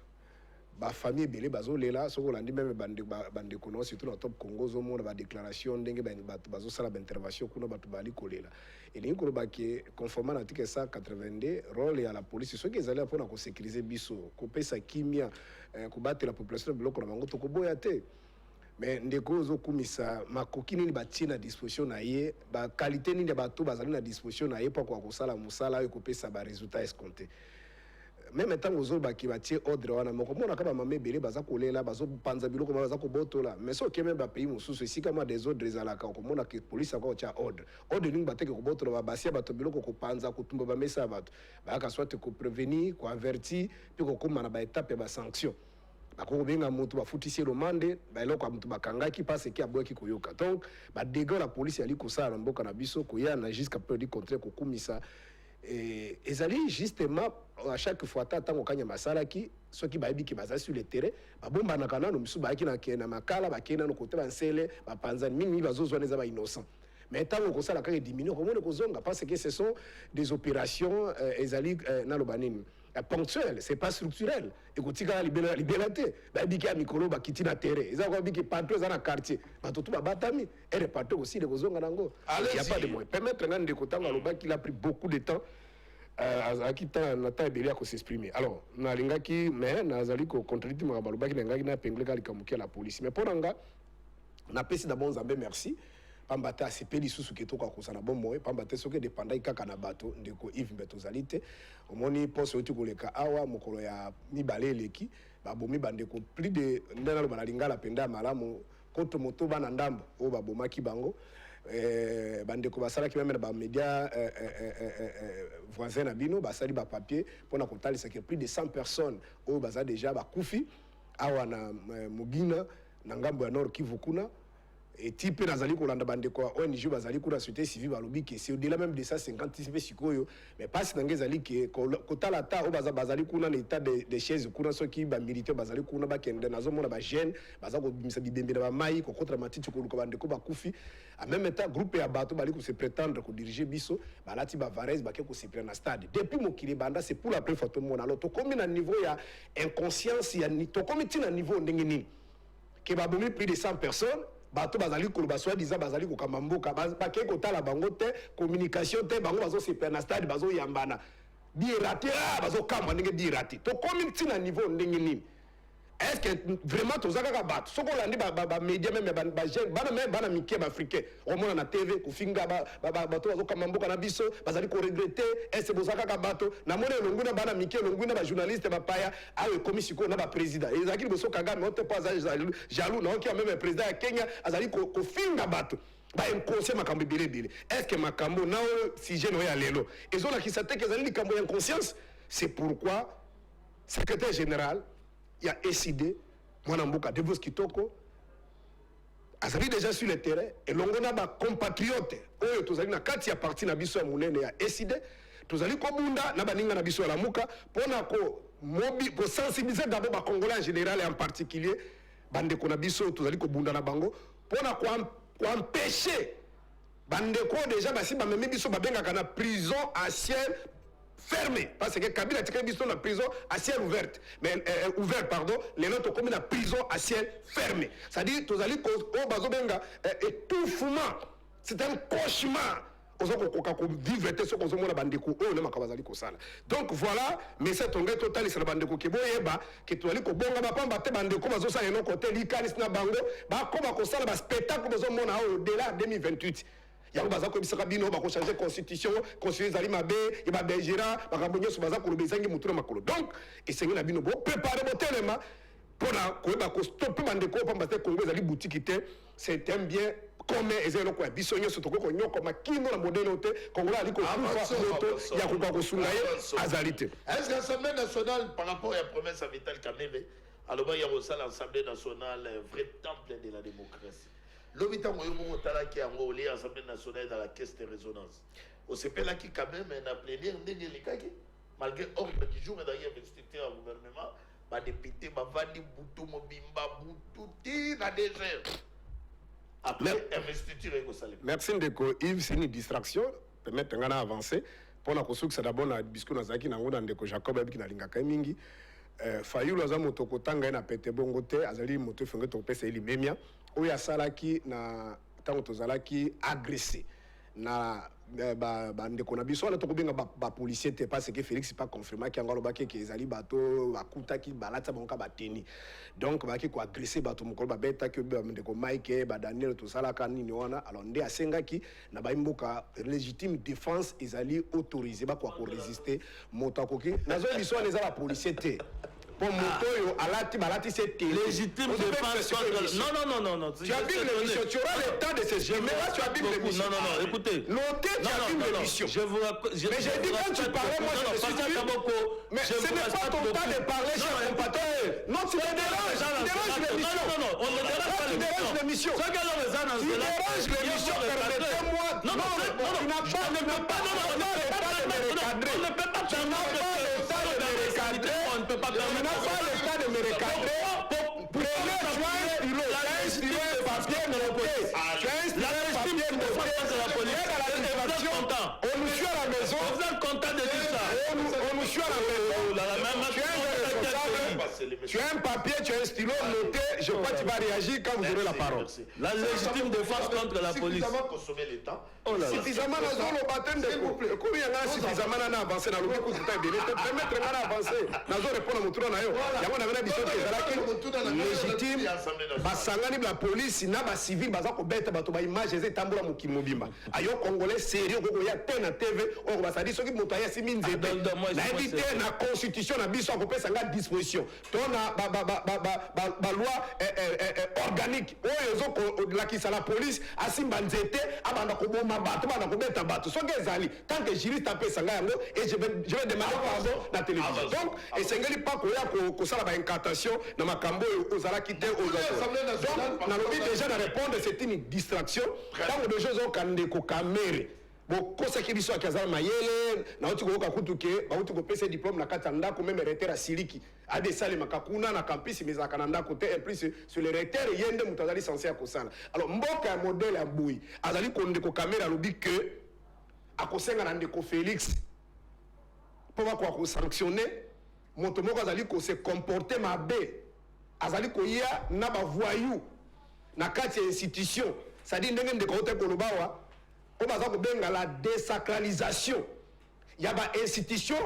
ba famille belé bazolela soko landi même bande kono surtout na top Congo zo mona ba déclaration ndenge bazo sala ba intervention kuna batu bali kolela et ni ko ba ke conformément à l'article 182 rôle ya la police ce qui ezali pour na sécuriser biso ko pesa kimia ko battre la population de biloko na bango to ko boya te mais ndeko zo kumisa makoki nini batie na disposition na ye ba qualité nini bato bazali na disposition na ye pour ko sala musala ko pesa ba résultat escompté. Même temps aux autres qui batie ordre wana moko mona kaba mame belé baza kolela bazo panza biloko baza ko botola mais so keme ba pays mususu si kama des ordres ezalaka ko mona que police ako cha ordre nini bateke ko botola ba basia bato biloko ko panza ko tumba ba mesa bato ba ka soit ko prévenir ko avertir puis ko koma na ba étape ba sanction bako benga mutu bafutisi romande ba eloko mutu bakangaki parce que aboki koyoka donc ba dégâts la police ali ko sala mboka na biso ko ya na jusqu'à peu du contraire ko kumisa. Et ezali justement à chaque fois tango kanya masalaki ceux qui babi qui baza sur le terrain babomba na kana no misu ba ki na makala ba kena no côté ba nsele ba panzani mingi bazozo neza ba innocent mais tango ko sala ka diminuer comment ko zonga parce que ce sont des opérations ezali na lobanini ponctuel, c'est pas structurel. Et quand tu as la liberté, il y a des mikolo qui sont na terre. Ils ont dit partout dans le quartier. Mais tout va batami. Et les partout aussi les gozonga nango. Il n'y a pas de moyens. Permettre un de côté qu'il a pris beaucoup de temps à quitter Nathan Belia pour s'exprimer. Alors, na linga qui mais nazali ko contredire maloba qui linga na pengle kali kamukia la police. Mais pour nga na pesi d'abord Nzambe merci. Pambata sepeli susu ketoka kusana bomoe pambata soke depanda ikaka na bato ndeko Yves Mbetozalite omoni poso oti koleka awa mokolo ya mibale leki babomi bandeko plus de ndena lo banalingala penda malamu koto moto bana ndambo o babomaki bango bandeko basala ki même ba média voisin na bino basali ba papier pona kotalisa que plus de 100 personnes o baza déjà bakufi awa na Mugina na ngambo ya Nord Kivu kuna. Et type nazali kolanda bande ko ONG bazali ko la société civile balobi que c'est au-delà même de ça 50 sikoyo mais pas si ngezali ke kotala ta o bazali kuna na état de chaises kuna so ki ba militaire bazali kuna ba kende nazo mona ba jeune baza ko bimisa bibembe na ba mai ko contre matiti ko luka bande ko ba kufi en même temps groupe ya bato bali ko se prétendre ko diriger biso balati ba Varese ba ke ko se prendre na stade depuis mokili banda c'est pour la première fois tout le monde alors to comme na niveau ya inconscience ya ni to comme na niveau ndenge nini ke ba bomi plus de 100 personnes bato bazali ko ba soit disant bazali ko kamamboka ba ke ko tala bango te communication te bango bazo se per na stade bazo yambana bi raté bazo kamba ndenge bi raté to community na niveau ndenge nini est-ce que vraiment to zaka bato soko landi ba média même ba jeune bana mike ba africain au moins na TV ko finga bato bazo kamamboka na biso bazali ko regretter est-ce que bozaka bato na mona longuna bana mike longuna ba journaliste ba paya awe komisiko na ba président et ezaki boso Kagame on te pas jaloux na qui même président ya Kenya azali ko finga bato ba inconscient makambo bilebile est-ce que makambo na si je no ya lelo ezola ki sate que zali likambo inconscience c'est pourquoi secrétaire général il y a décidé mwana mboka Devos Kitoko azali déjà sur le terrain et longona ba compatriote oyo tozali na kati ya parti na biso ya munene ya décidé tozali ko bunda na baninga na biso ya lamuka pona ko ko sensibiliser d'abord ba congolais en général et en particulier bande ko na biso tozali ko bunda na bango pona ko empêcher bande ko déjà basi ba memi biso ba benga kana prison à ciel fermé parce que Kabila a biso na prison à ciel ouverte mais ouvert pardon les notes comme na prison à ciel fermé c'est-à-dire tozali ko bazo benga étouffement c'est un cauchemar ozoko ko vivre te so ko zo mona bandeko o na makabazali ko sala donc voilà mais cette onge total c'est la bandeko ke boyeba ke tozali ko bonga ba pamba te bandeko bazo sala no côté likanis na bango ba ko ba ko sala ba spectacle bazo mona au delà 2028 yango baza ko bisaka bino ba ko changer constitution zali mabe e ba belgera ba kabonyo so baza ko lobezangi mutu na makolo donc esengi na bino bo préparer bo telema pona ko ba ko stop bandeko pamba te Congo ezali boutique te c'est un bien comme ezelo ko biso nyoso to ko nyoko makino na modèle ote Congo ali ko kufa moto ya ko ko sunga ye azalite est-ce que l'Assemblée nationale par rapport à la promesse à Vital Kamerhe alors il y a aussi l'Assemblée nationale vrai temple de la démocratie. L'hôpital Moyomo Talaki a enrôlé l'Assemblée nationale dans la caisse de résonance. On s'est là qui quand même n'a plénière malgré ordre du jour et d'ailleurs investiture au gouvernement, ma député m'a vendu Boutou Mobimba Boutouti na désert. Après investiture et Gosalem. Merci Ndeko Yves, c'est une distraction permettre d'en avancer pour la construction d'abord na biscuit na zaki na ngona Ndeko Jacob qui na lingaka mingi Fayulu aza moto kotanga na pete bongo te azali moto fenge to pesa ili memia oyo asalaki na tango tozalaki agressé na ndeko na biso ala tokobenga ba policier te parce que Félix pas confirmé ki ngalo baki ke ezali bato bakutaki balata bango ba teni donc baki ko agresser bato mokolo ba beta ke ndeko Mike ba Daniel to salaka nini wana alors nde asengaki na ba imboka légitime défense ezali autorisé ba ko résister moto akoki nazo biso eza ba policier te pour moto balati c'est légitime défense contre... Non. Tu abîmes l'émission, tu auras le temps de se gérer. Mais là, tu abîmes l'émission. Non, écoutez. Notez, tu abîmes l'émission. Mais j'ai dit quand tu parlais, moi je me suis dit... Mais ce n'est pas ton temps de parler, cher compatriote. Non, tu me déranges. Tu déranges l'émission. Non, on ne dérange pas l'émission. Tu déranges l'émission, permettez-moi. Non, tu n'as pas le temps de me recadrer. On ne peut pas on ne peut pas permettre. On n'a pas le temps de me recadrer. Prenez stylo, un stylo et papier noté. On nous suit à la maison. Vous êtes content de dire ça? On nous suit à la maison. Tu as un papier, tu as un stylo noté. Je crois que tu vas réagir quand vous aurez la parole. La légitime défense contre la police. Suffisamment consommer les temps. Suffisamment dans le bâton de couple. Combien il y a suffisamment avancé dans le coup de temps de permettre à avancer. Nous répondre à mon tour dans yo. Il y a mon avis légitime. Basangani la police na ba civil baza ko beta bato ba image eze tambola mukimobimba. Ayo congolais sérieux ko ya tena TV on va sadi soki moto ya simi nzebe. Na éviter na constitution na biso ko pesa nga disposition. Tona ba loi organique. Oyo ezo la ki la police asimba nzete abanda ko boma bato banda ko beta bato. Soki ezali tant que juriste apesa nga yango et je vais demander pardon na télévision. Donc et sengeli pas ko ya ko sala ba incantation na makambo ozala kité aux donc nalobi déjà na répondre c'est une distraction tant de choses au kandeko kamere bokosaki biso akazala mayele na oti koyoka kutu ke bauti kopesa diplôme na kati ya ndako meme recteur asiliki adesalemaka kuna na campus mezalaka na ndako te en plus sur le recteur ye nde moto azali censé ya kosala alors mboka ya modele ya boyi azali kondeko kamere alobi ke akosenga na ndeko Félix mpo bakoka kosanctionne moto moko azali kose comporte mabe azali koya na bavoyou na kati ya institution c'est-à-dire ndenge ndeko ote koloba wa o baza kobenga la désacralisation ya ba institution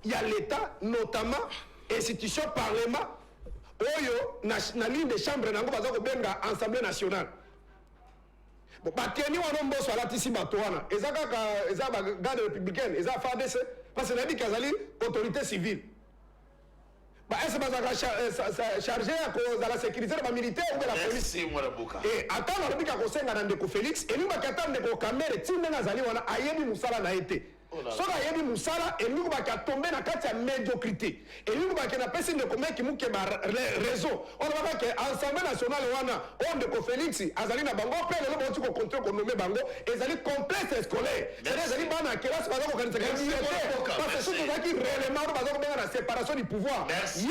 ya l'état notamment institution parlement oyo na ligne de chambre nango baza kobenga assemblée nationale bon bakeni wana mboso alatisi bato wana eza kaka eza ba garde républicaine eza FARDC parce que nabi kazali autorité civile est-ce que chargé à la sécurité de la militaire ou de la police? Et attends, on a dit que Félix, et nous, on a dit que Kamere, Tine Nazali, on a ayebi Moussala n'a été. So na yebi Moussala, et nous, on a tombé dans la carte de médiocrité. Et nous, on a personne de commun qui mouke raison. On a dit que l'Assemblée nationale, on a dit que Félix, Azali na bango, après, le monde qui contrôle qu'on nomme bango, et Azali complexe scolaire. C'est-à-dire, Azali bana classe, par exemple, parce que c'est ça qui réellement, la séparation du pouvoir. Merci.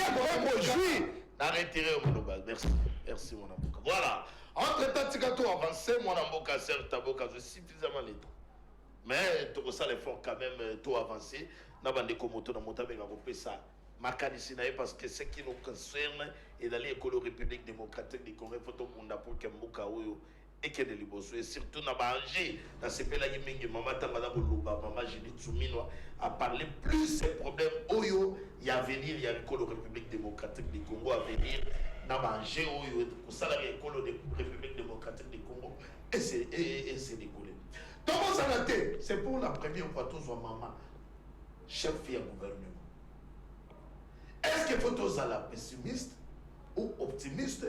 Merci mon avocat. Voilà. Entre-temps, Tikato avancé, mon avocat, certes, avocat, je suffisamment les temps. Mais tout ça, l'effort quand même, tout avancé. N'a pas de commoto dans mon temps, mais on ça. Makanisinaï, parce que ce qui nous concerne est dans l'école République démocratique du Congo, il faut tout le monde pour que Mouka et que les Liboso, et surtout dans Manger, dans ces pays-là, maman Tamada Boluba, maman Judith Soumino, a parlé plus ces problèmes. Oyo, il y a à venir, il y a l'école République démocratique du Congo à venir, dans Manger, Oyo, pour ça, l'école République démocratique du Congo, et c'est décollé. Donc, c'est pour la première fois, tous maman, chef du gouvernement. Est-ce qu'il faut tous aller pessimiste ou optimiste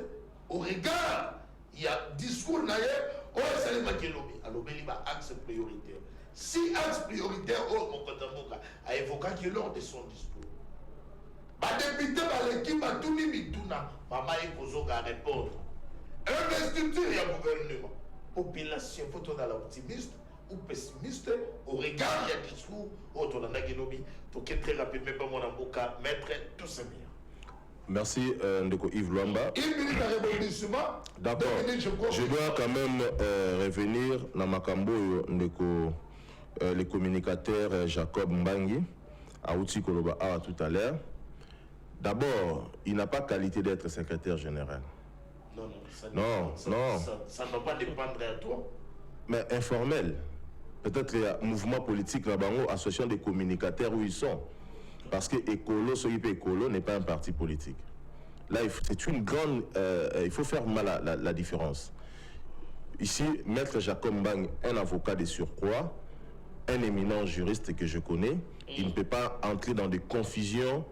au regard? Il y a discours d'ailleurs, oh, c'est le maquelobi. Alors, il y a axe prioritaire. Si axe prioritaire, oh, mon Kotamboka a évoqué que lors de son discours, ma député, l'équipe a tout mis, maman est posé à répondre. Investiture, il y a gouvernement. Population, il faut aller optimiste ou pessimiste au regard du discours, oh, ton anagelobi, pour que très rapidement, mon avocat, mettre tout ça bien. Merci Ndeko Yves Luamba. D'accord. Je dois quand même revenir dans Makambo Ndeko le communicateur Jacob Mbangi à Outi Koloba tout à l'heure. D'abord, il n'a pas qualité d'être secrétaire général. Non, ça ne va pas dépendre de toi. Mais informel. Peut-être il y a un mouvement politique là-bas, association des communicateurs où ils sont. Parce que Écolo, ce qui Écolo n'est pas un parti politique. Là, c'est une grande... il faut faire mal la différence. Ici, Maître Jacob Mbang, un avocat de surcroît, un éminent juriste que je connais, il ne peut pas entrer dans des confusions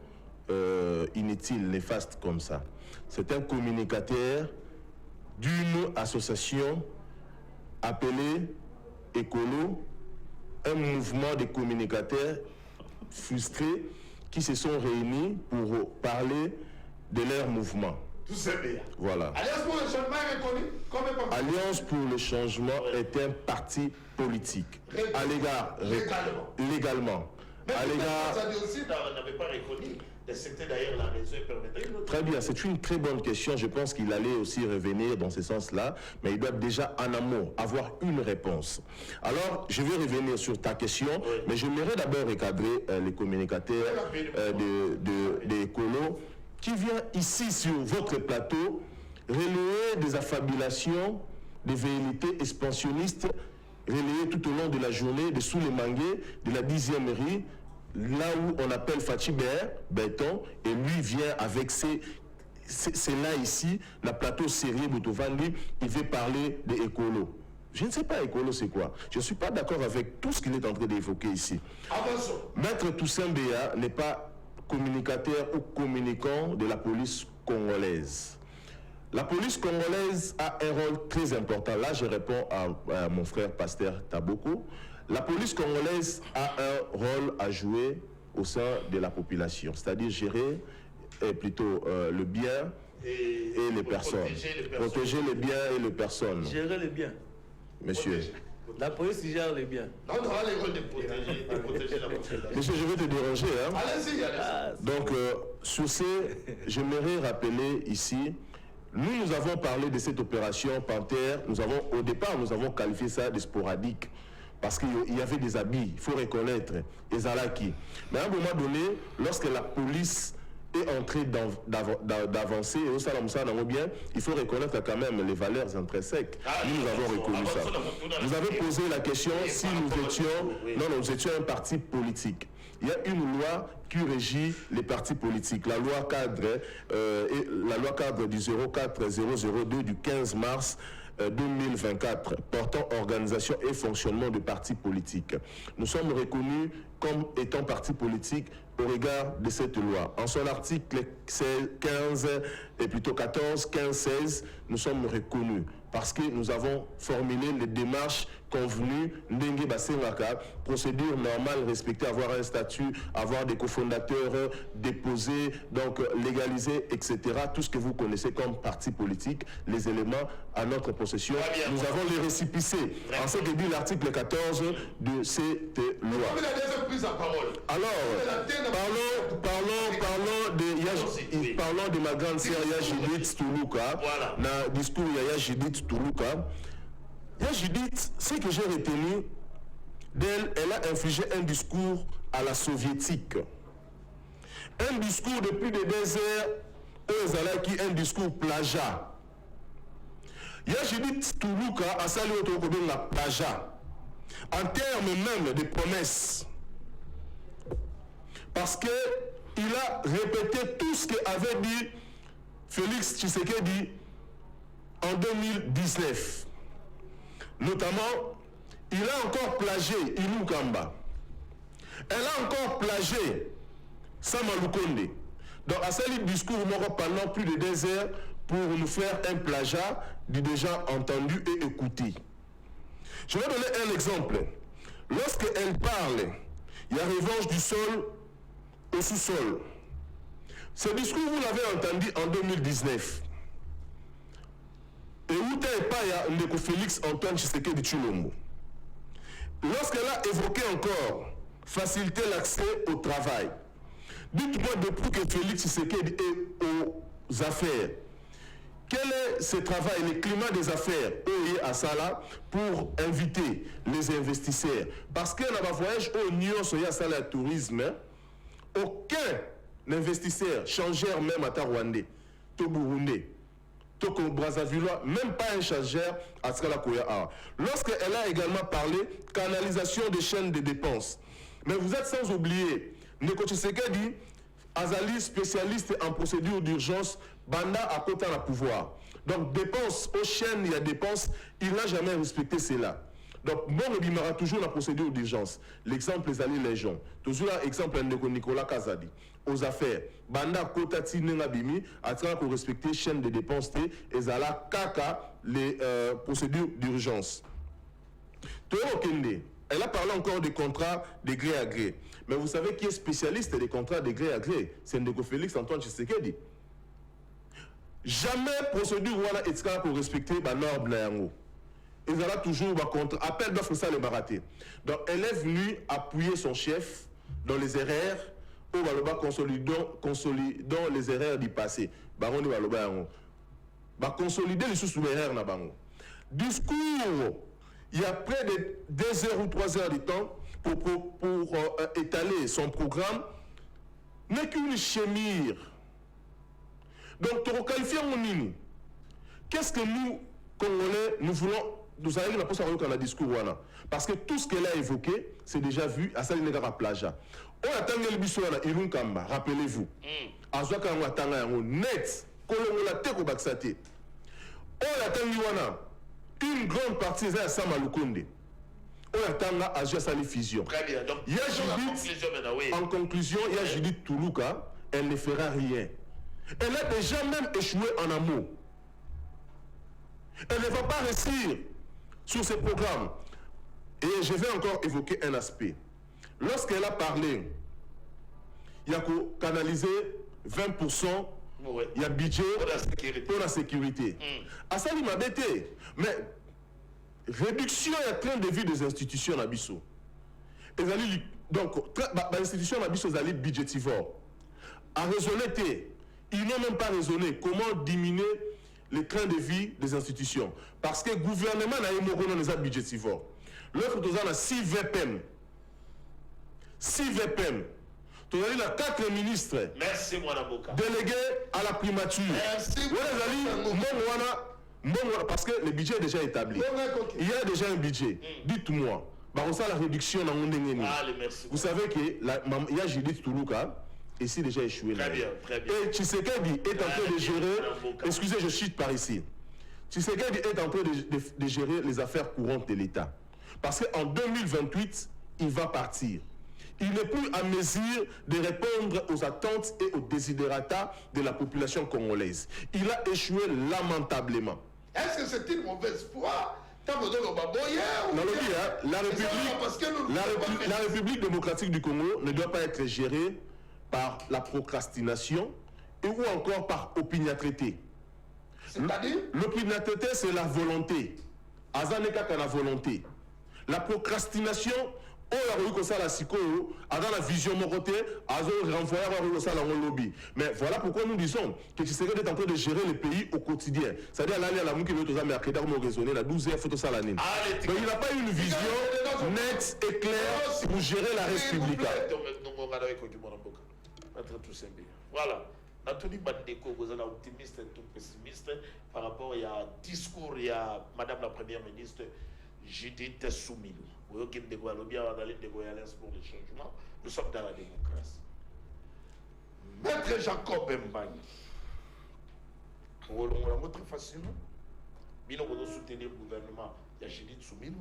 inutiles, néfastes comme ça. C'est un communicateur d'une association appelée Écolo, un mouvement de communicateurs frustrés qui se sont réunis pour parler de leur mouvement. Tout c'est bien. Voilà. Alliance pour le changement est reconnu comme un parti. Alliance pour le changement est un parti politique. À l'égard légalement. Mais à l'égard. Ça dit aussi n'avait pas reconnu. C'était d'ailleurs la raison permettrait. Très bien, c'est une très bonne question. Je pense qu'il allait aussi revenir dans ce sens-là, mais il doit déjà en amont avoir une réponse. Alors, je vais revenir sur ta question, mais j'aimerais d'abord recadrer les communicateurs des écolos qui viennent ici sur votre plateau relayer des affabulations, des velléités expansionnistes relayées tout au long de la journée de sous les manguets de la 10e rue, là où on appelle Fatih Béton, et lui vient avec c'est là ici, la plateau sérieux Boutovandi, il veut parler des écolos. Je ne sais pas écolo c'est quoi. Je ne suis pas d'accord avec tout ce qu'il est en train d'évoquer ici. Avançons. Maître Toussaint Béa n'est pas communicateur ou communicant de la police congolaise. La police congolaise a un rôle très important. Là, je réponds à mon frère Pasteur Taboko. La police congolaise a un rôle à jouer au sein de la population, c'est-à-dire gérer plutôt le bien et les personnes. Protéger les biens et les personnes. Gérer les biens. Monsieur. La police gère les biens. Non, on a les rôles de protéger la population. Monsieur, je vais te déranger. Hein? Allez-y, allez-y. Donc, sur ce, j'aimerais rappeler ici, nous avons parlé de cette opération Panthère. Au départ, nous avons qualifié ça de sporadique. Parce qu'il y avait des habits, il faut reconnaître, les Alaki. Mais à un moment donné, lorsque la police est entrée d'avancer, il faut reconnaître quand même les valeurs intrinsèques. Nous avons reconnu ça. Vous avez posé la question si nous étions... Non, nous étions un parti politique. Il y a une loi qui régit les partis politiques, la loi cadre, la loi cadre du 04002 du 15 mars 2024 portant organisation et fonctionnement de partis politiques. Nous sommes reconnus comme étant partis politiques au regard de cette loi. En son article 15 et plutôt 14, 15, 16, nous sommes reconnus parce que nous avons formulé les démarches convenues, Ndenge Basengaka, procédure normale, respecter, avoir un statut, avoir des cofondateurs, déposés, donc légalisés, etc. Tout ce que vous connaissez comme parti politique, les éléments à notre possession. Nous avons les récipicés. En ce que dit l'article 14 de cette loi. Alors, parlons de ma grande sœur Yajidit Toulouka, dans le discours de Yajidit Toulouka. Yajidit, ce que j'ai retenu d'elle, elle a infligé un discours à la soviétique. Un discours de plus de 2 heures, qui un discours plagiat. Yajidit Toulouka a salué la plagiat en termes même de promesses. Parce qu'il a répété tout ce qu'avait dit Félix Tshisekedi en 2019. Notamment, il a encore plagié Ilou Kamba. Elle a encore plagié Sama Lukonde. Donc, à ce discours, pendant plus de 2 heures pour nous faire un plagiat du déjà entendu et écouté. Je vais donner un exemple. Lorsqu'elle parle, il y a revanche du sol au sous-sol. Ce discours, vous l'avez entendu en 2019. Et où n'est pas Ndeko Félix Antoine Tshisekedi Tshilombo. Lorsqu'elle a évoqué encore faciliter l'accès au travail, dites-moi depuis que Félix Tshisekedi est aux affaires, quel est ce travail, le climat des affaires à Sala pour inviter les investisseurs? Parce que dans le voyage au Nyon Soya Sala Tourisme, aucun investisseurs, changeurs même à Rwandais, to Burundais, to Brazzavillois, même pas un changeur à Skala Koya. Lorsqu'elle a également parlé canalisation des chaînes de dépenses. Mais vous êtes sans oublier, Ndeko Tshisekedi, Azali spécialiste en procédure d'urgence, Banda à côté à la pouvoir. Donc dépenses aux chaînes, il y a dépenses, il n'a jamais respecté cela. Donc, bon, il y aura toujours la procédure d'urgence. L'exemple est allé les gens. Toujours l'exemple de Nicolas Kazadi. Aux affaires, Banda Kotati Nengabimi a train de respecter chaîne de dépenses et Zala Kaka les procédures d'urgence. Toro Kende, elle a parlé encore des contrats de gré à gré. Mais vous savez qui est spécialiste des contrats de gré à gré? C'est Ndeko Félix Antoine Tshisekedi. Jamais procédure voilà est pour respecter la norme na yango. Ils ont toujours contre appel d'offres ça le baraté. Donc elle est venue appuyer son chef dans les erreurs au Baloba consolidant les erreurs du passé. Baron de Baloba yango. Ba consolider les sous-erreurs na bango. Discours, il y a près de 2 heures ou 3 heures de temps pour étaler son programme n'est qu'une chémire. Donc, tu qualifié en ligne. Qu'est-ce que nous, Congolais, nous voulons, nous allons pas savoir qu'on a discours. Parce que tout ce qu'elle a évoqué, c'est déjà vu à Salinegara Plaja. On attend le bisouana, Ilunkamba, rappelez-vous. Azwaka Watanga yango net, Kolongola Teko Baksate. On attend une grande partie est à Samalukonde. On attend à Sali Fusion. Très bien. Donc, en conclusion, il y a Judith Toulouka, elle ne fera rien. Elle a déjà même échoué en amour. Elle ne va pas réussir sur ce programme. Et je vais encore évoquer un aspect. Lorsqu'elle a parlé, il y a canalisé 20%, il y a budget pour la sécurité. À ça, il m'a bêté. Mais réduction et train de vie des institutions à Bissau. Donc, l'institution à Bissau est budgétivore. À raisonner, ils n'ont même pas raisonné comment diminuer le train de vie des institutions. Parce que le gouvernement n'a pas de budgétivore. L'autre, tu as 6 VPM. 6 VPM. Tu as 4 ministres. Merci, Mwanaboka. Délégués à la primature. Merci. Parce que le budget est déjà établi. Il y a déjà un budget. Dites-moi. La réduction dans le vous savez qu'il y a Judith Toulouka. Ici déjà échoué. Très bien, très bien. Et Tshisekedi est en train de gérer, excusez, je chute par ici. Tshisekedi est en train de gérer les affaires courantes de l'État. Parce qu'en 2028, il va partir. Il n'est plus à mesure de répondre aux attentes et aux desiderata de la population congolaise. Il a échoué lamentablement. Est-ce que c'est une mauvaise foi? La République démocratique du Congo ne doit pas être gérée par la procrastination ou encore par opiniâtreté. C'est-à-dire? L'opiniâtreté, c'est la volonté. Azaneka ka la volonté. La procrastination, dans la vision mokoté, lobby. Mais voilà pourquoi nous disons que Tshisekedi est en train de gérer le pays au quotidien. C'est-à-dire l'aller à la mouki l'autre mais après d'avoir raisonné la 12e photo salanine. Donc il n'a pas une vision nette et claire pour gérer la République. Voilà. Nathalie Bandeko, vous êtes optimiste et tout pessimiste par rapport à discours il y a Madame la Première ministre Judith Soumil. Vous voyez qu'il y a bien l'Alliance pour le changement. Nous sommes dans la démocratie. Maître Jacob Mbani. On l'a très facilement. Bien, on doit soutenir le gouvernement. Il y a Judith Soumil.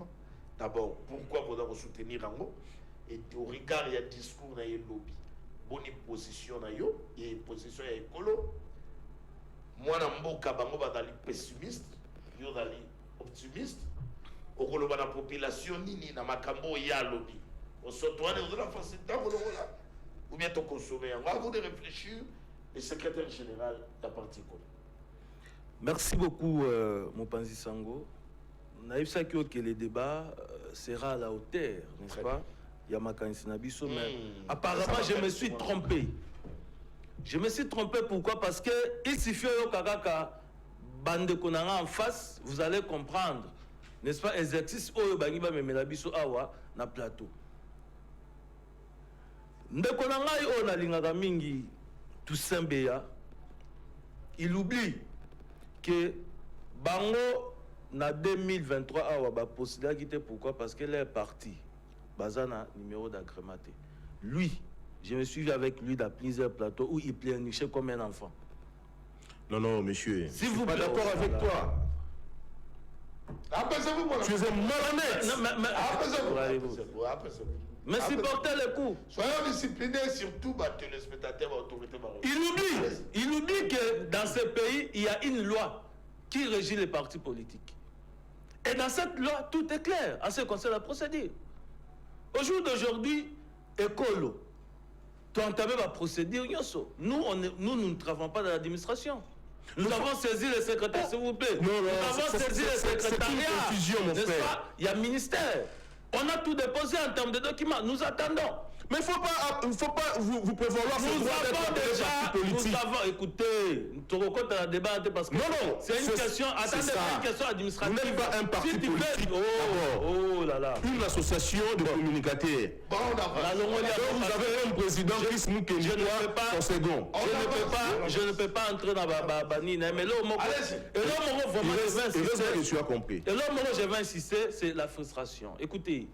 D'abord, pourquoi vous devez soutenir Rango? Et au regard, il y a discours dans les lobbies. Bonne position na yo, et position ya écolo. Moi na mboka bango bazali pessimiste, yo zali optimiste. Okolo bana population nini na makambo ya lobby. On s'entouane de la facilité ou bien to consommer. On va vous de réfléchir le secrétaire général de la partie Colo. Merci beaucoup Mopanzi Sango. Naïf Sakio que le débat sera à la hauteur, n'est-ce pas? Mais apparemment, je me suis trompé. Je me suis trompé pourquoi? Parce que il suffit au Kakaka bande konanga en face, vous allez comprendre, n'est-ce pas? Exercice au Bangiba Memelabiso Awa na plateau. Ndekonanga o na lingaka mingi Toussaint Beya, il oublie que Bango, en 2023, il va postulé. Pourquoi? Parce qu'elle est partie. Bazana, numéro d'agrément. Lui, je me suis vu avec lui dans plusieurs plateaux où il plénichait comme un enfant. Non, non, monsieur. Si je vous suis pas d'accord avec toi. Apaisez-vous, mon Tu es un malhonnête. Apaisez-vous. Mais supportez les coups. Soyons disciplinés, surtout les téléspectateurs et autorités. Il oublie que dans ce pays, il y a une loi qui régit les partis politiques. Et dans cette loi, tout est clair en ce qui concerne la procédure. Au jour d'aujourd'hui, écolo, tu as entamé la procédure. Nous, nous ne travaillons pas dans l'administration. Nous avons saisi le secrétaire, s'il vous plaît. Non, nous avons saisi le secrétariat. N'est-ce pas? Il y a ministère. On a tout déposé en termes de documents. Nous attendons. Mais il ne faut pas vous prévaloir ce droit d'être parti politique. Nous avons, écoutez, tu reconnais la débat parce que c'est une question, attendez, pas une question administrative. Vous n'êtes pas un parti politique. Oh là là. Une association de communicateurs. Bon, vous avez un président Chris Moukendi, son second. Je ne peux pas entrer dans la nine, mais là, tu as compris. Et là, je vais insister, c'est la frustration. Écoutez,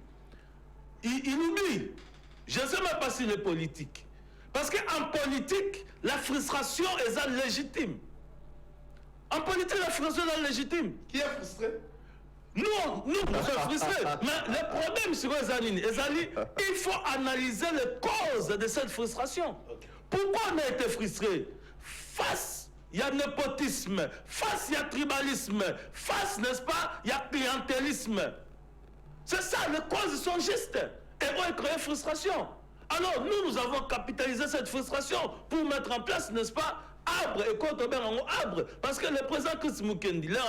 il oublie. Je ne sais même pas s'il est politique. Parce qu'en politique, la frustration est légitime. En politique, la frustration est légitime. Qui est frustré? Nous sommes frustrés. Mais le problème, c'est il faut analyser les causes de cette frustration. Pourquoi on a été frustré? Face, il y a népotisme. Face, il y a tribalisme. Face, n'est-ce pas, il y a clientélisme. C'est ça, les causes sont justes. Et on a créé frustration. Alors, nous avons capitalisé cette frustration pour mettre en place, n'est-ce pas, Abre et contre Arbre. Parce que le président Chris Moukendi, là,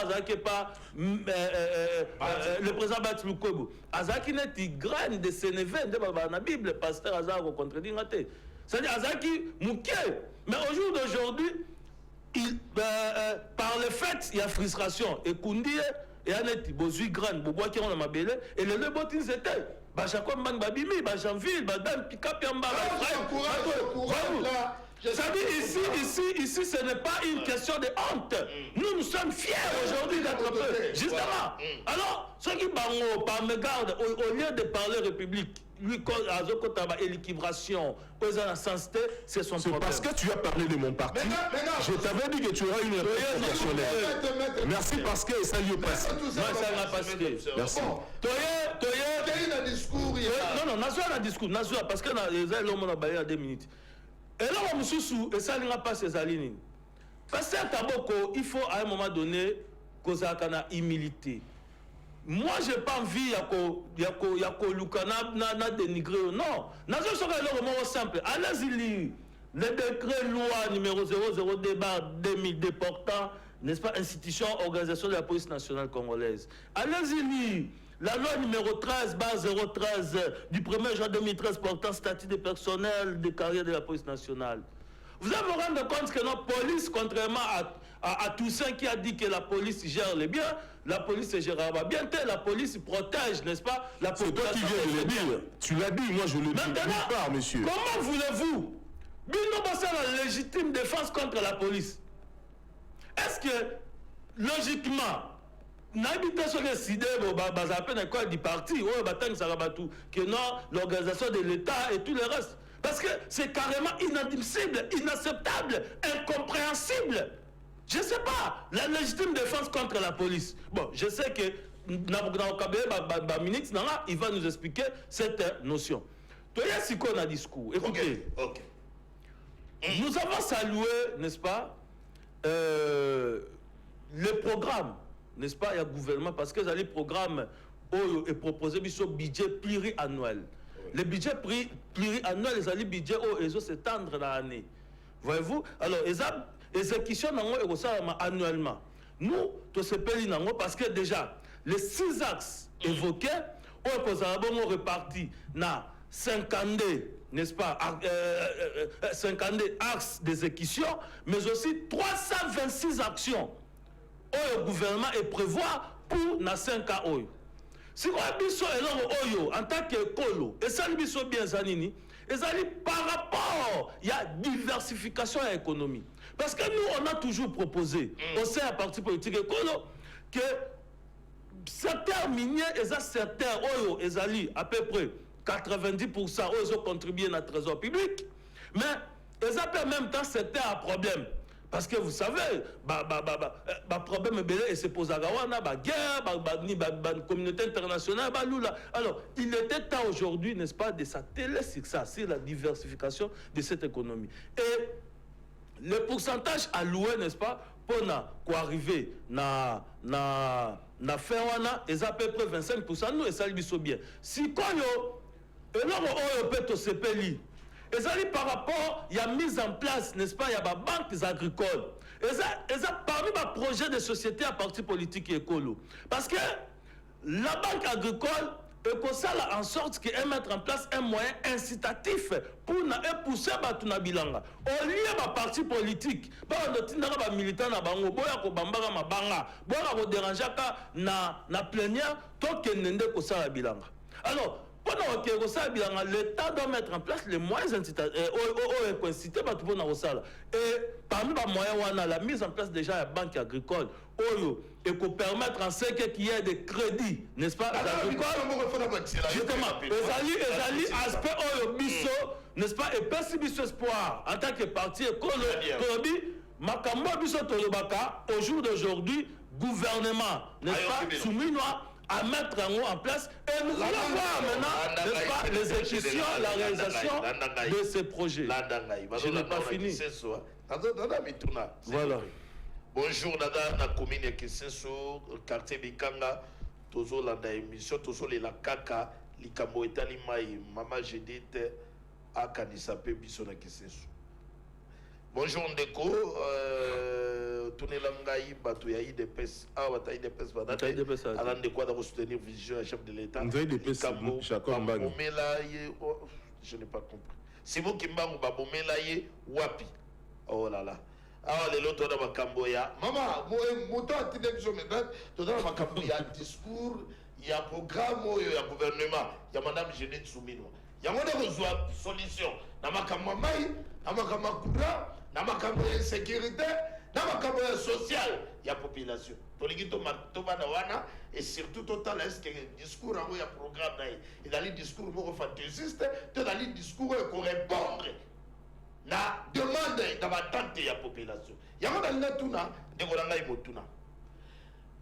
le président Bati Lukobo, Azaki n'est une graine de Sénévé, de la Bible, pasteur Azar au contredit. C'est-à-dire, Azaki Mouké. Mais au jour d'aujourd'hui, par le fait, il y a frustration. Et Koundi, et Annette, Bozui Gran, Bobois qui ont la mabelle, et les Lebotins étaient. Jacob Mbang Babimi, Janville, Badam, Pika, Piamba, ici, ce n'est pas une question de honte. Nous sommes fiers aujourd'hui d'être peu. Justement. Alors, ceux qui par me garde, au lieu de parler République, lui, et l'équilibration, c'est son problème. C'est parce que tu as parlé de mon parti. Je t'avais dit que tu auras une réponse professionnelle. Merci parce que ça lui est passé. Merci. Non, Nazwa, parce que l'homme a baillé à 2 minutes. Et là, on me sous et ça n'a pas ces alignes. Parce que il faut à un moment donné que ça ait humilité. Moi, je n'ai pas envie de dénigrer. Non. Nazwa, c'est vraiment simple. Allez-y lire le décret loi numéro 002/2000 déportant, n'est-ce pas, institution, organisation de la police nationale congolaise. Allez-y lire la loi numéro 13/013 du 1er juin 2013 portant statut de personnel de carrière de la police nationale. Vous allez vous rendre compte que notre police, contrairement à Toussaint qui a dit que la police gère les biens, la police gérera bien. La police protège, n'est-ce pas, la population. C'est toi qui viens de le dire. Tu l'as dit, moi je le dis. Maintenant, pas, monsieur. Comment voulez-vous la légitime défense contre la police? Est-ce que, logiquement, l'habitation décidée du parti, que non, l'organisation de l'État et tout le reste. Parce que c'est carrément inadmissible, inacceptable, incompréhensible. Je ne sais pas, la légitime défense contre la police. Bon, je sais que il va nous expliquer cette notion. Toi, il y a un discours. Écoutez, nous avons salué, n'est-ce pas, le programme, n'est-ce pas, il y a gouvernement, parce que les programmes est proposé un budget pluriannuel. Le budget pluriannuel, les budgets ils s'étendre dans l'année. Voyez-vous? Alors, les exécutions annuellement. Nous, tous ces pays, parce que déjà, les 6 axes évoqués, on répartis dans 52, n'est-ce pas, 52 axes d'exécution, mais aussi 326 actions. Le gouvernement est prévoir pour 5 ans. Si on a biso oyo en tant que kolo, et ça biso bien zanini, et ça par rapport il y a diversification à l'économie. Parce que nous on a toujours proposé au sein du parti politique écolo que certains miniers et certains oyo ezali à peu près 90% oyo contribuent à la trésor public, mais ils ont en même temps certains problèmes. Parce que vous savez, problème et se pose à Gawana, guerre, communauté internationale, alors, il était temps aujourd'hui, n'est-ce pas, de s'atteler sur ça, sur la diversification de cette économie. Et le pourcentage alloué, n'est-ce pas, pour arriver à fin, est à peu près 25%, nous, et ça lui bien. Si quand et là, on peut se payer. Et ça, par rapport, il y a mise en place, n'est-ce pas, il y a des banques agricoles. Et ça, parmi les projets de société à parti politique et écolo. Parce que la banque agricole, ça en sorte qu'elle mette en place un moyen incitatif pour pousser la bilanga. Au lieu de parti politique, on a militants na bango, on a déranger na plénière, tant qu'il n'y a pas la bilanga. Alors, pendant que l'État doit mettre en place les moyens incitatifs et parmi les moyens, la mise en place déjà de la banque agricole et pour permettre en ce qu'il y ait des crédits, n'est-ce pas, justement, les aspects biso, n'est-ce pas, et persi biso espoir en tant que parti écologique, makambo biso tolobaka au jour d'aujourd'hui, gouvernement, n'est-ce pas, soumis à mettre en place et nous allons voir maintenant, n'est-ce pas, l'exécution, la réalisation de ces projets. Je n'ai pas fini. Voilà. Bonjour, Nada, na commune Kisenso, quartier Bikanga, Tozo Landa émission, Tozo la Kaka, Likambo Etali Mai, Mama Jedite, Akanisape Bisona Kisenso. Bonjour Ndeko, tourner l'angaï, bateau yaï des pes, bataille des pes, allant de quoi de soutenir vision à chef de l'État. Je n'ai pas compris. C'est vous qui m'avez dit wapi. Oh là là. Ah, les lots de Makamboya. Maman, moi, toi, tu n'es pas tout dans Makamboya, discours, il y a programme, il y a gouvernement, il y a Madame Jeannette Soumino. Il y a une solution. Dans Makamamai, dans Makamakura, dans Makamboya sécurité, dans Makamboya social, il y a population. Et surtout, total, est-ce que le discours, il y a programme, il y a des discours fantaisistes, il y a des discours qui répondent. Na demande d'attente ya population. Yango na tuna ndekolanga imotuna.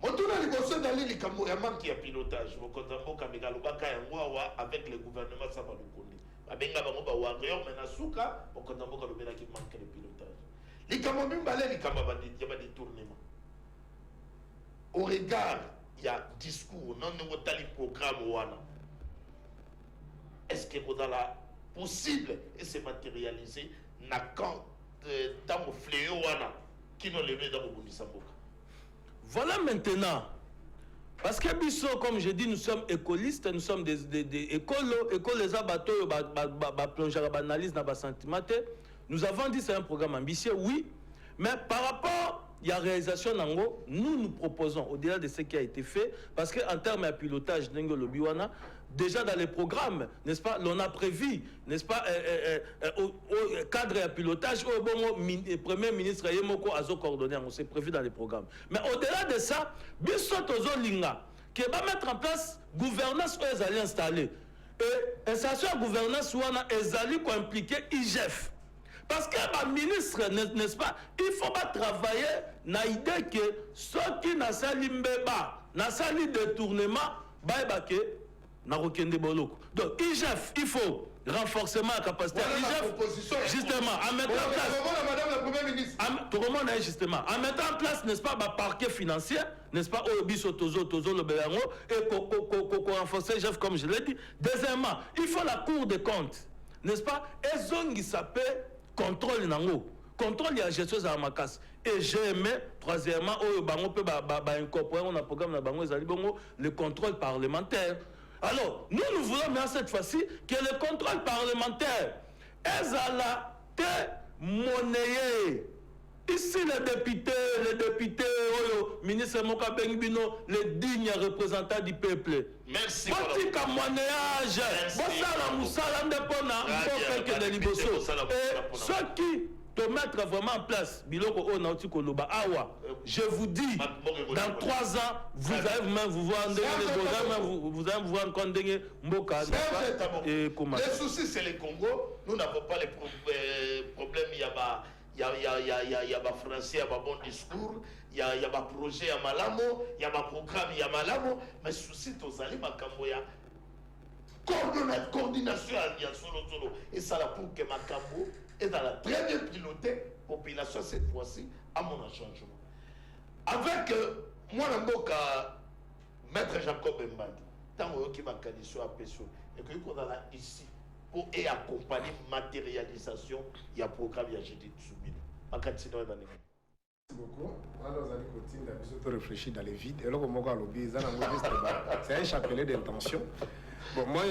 Motuna liboso dali likambo ya manki ya pilotage. Mokonzambo kameka lubaka yango awa avec le gouvernement sa balukondi. Babenga bango ba warrior mais na suka mokonzambo kalobela ki manque de pilotage. Likambo mimbale likambo ba détournement. Au regard il y a discours non ngo tali programme wana. Est-ce que vous avez possible et se matérialiser na quand dans le fléau qui n'ont levé dans le Bundesambok. Voilà maintenant. Parce que biso, comme je dis, nous sommes écolistes, nous sommes des écolos, les abatteurs, plonger à analyse dans le sentiment. Nous avons dit c'est un programme ambitieux, oui, mais par rapport à la réalisation d'Ango, nous proposons, au-delà de ce qui a été fait, parce qu'en termes de pilotage, déjà dans les programmes, n'est-ce pas, l'on a prévu, n'est-ce pas, au cadre de pilotage, le Premier ministre Yemoko a coordonné, c'est prévu dans les programmes. Mais au-delà de ça, Bissotozo Linga, qui va mettre en place gouvernance où ils allaient installer. Et ça soit gouvernance où ils allaient impliquer IGF. Parce que le ministre, n'est-ce pas, il ne faut pas travailler dans l'idée que ceux qui n'ont pas l'imbéba, n'ont pas le détournement, donc IGF, il faut renforcement de la capacité à IGF, justement, en mettant en place, en mettant en place, n'est-ce pas, parquet financier, n'est-ce pas, le Bélango, et qu'on renforcer IGF, comme je l'ai dit. Deuxièmement, il faut la Cour des comptes, n'est-ce pas, et zone qui s'appelle contrôle nango. Contrôle la gestion de la macasse. Et GME, troisièmement, on peut incorporer un programme le contrôle parlementaire. Alors, nous voulons bien cette fois-ci que le contrôle parlementaire est à la monnaie. Ici, les députés, ministre Moka Bengbino, les dignes représentants du peuple. Merci. Petit témoignage. Ceux qui te mettre vraiment en place, je vous dis, dans 3 ans, vous allez vous-même vous voir les soucis, c'est le Congo. Nous n'avons pas les problèmes. Il y a des français, il y a des bons discours, il y a des projets à Malamo, il y a des programmes à Malamo. Mais souci, tous allez, coordination à solo. Et ça, là, pour que Makambo est dans la très bien pilotée population cette fois-ci, à mon changement. Avec moi, maître Jacob Mbadi, tant que ma condition à Pessoa, et que nous sommes ici pour accompagner la matérialisation, il y a un programme, il y a GD Tsubino. Merci beaucoup. On a réfléchi dans les vides. Et là, c'est un chapelet d'intention. Bon, moi, je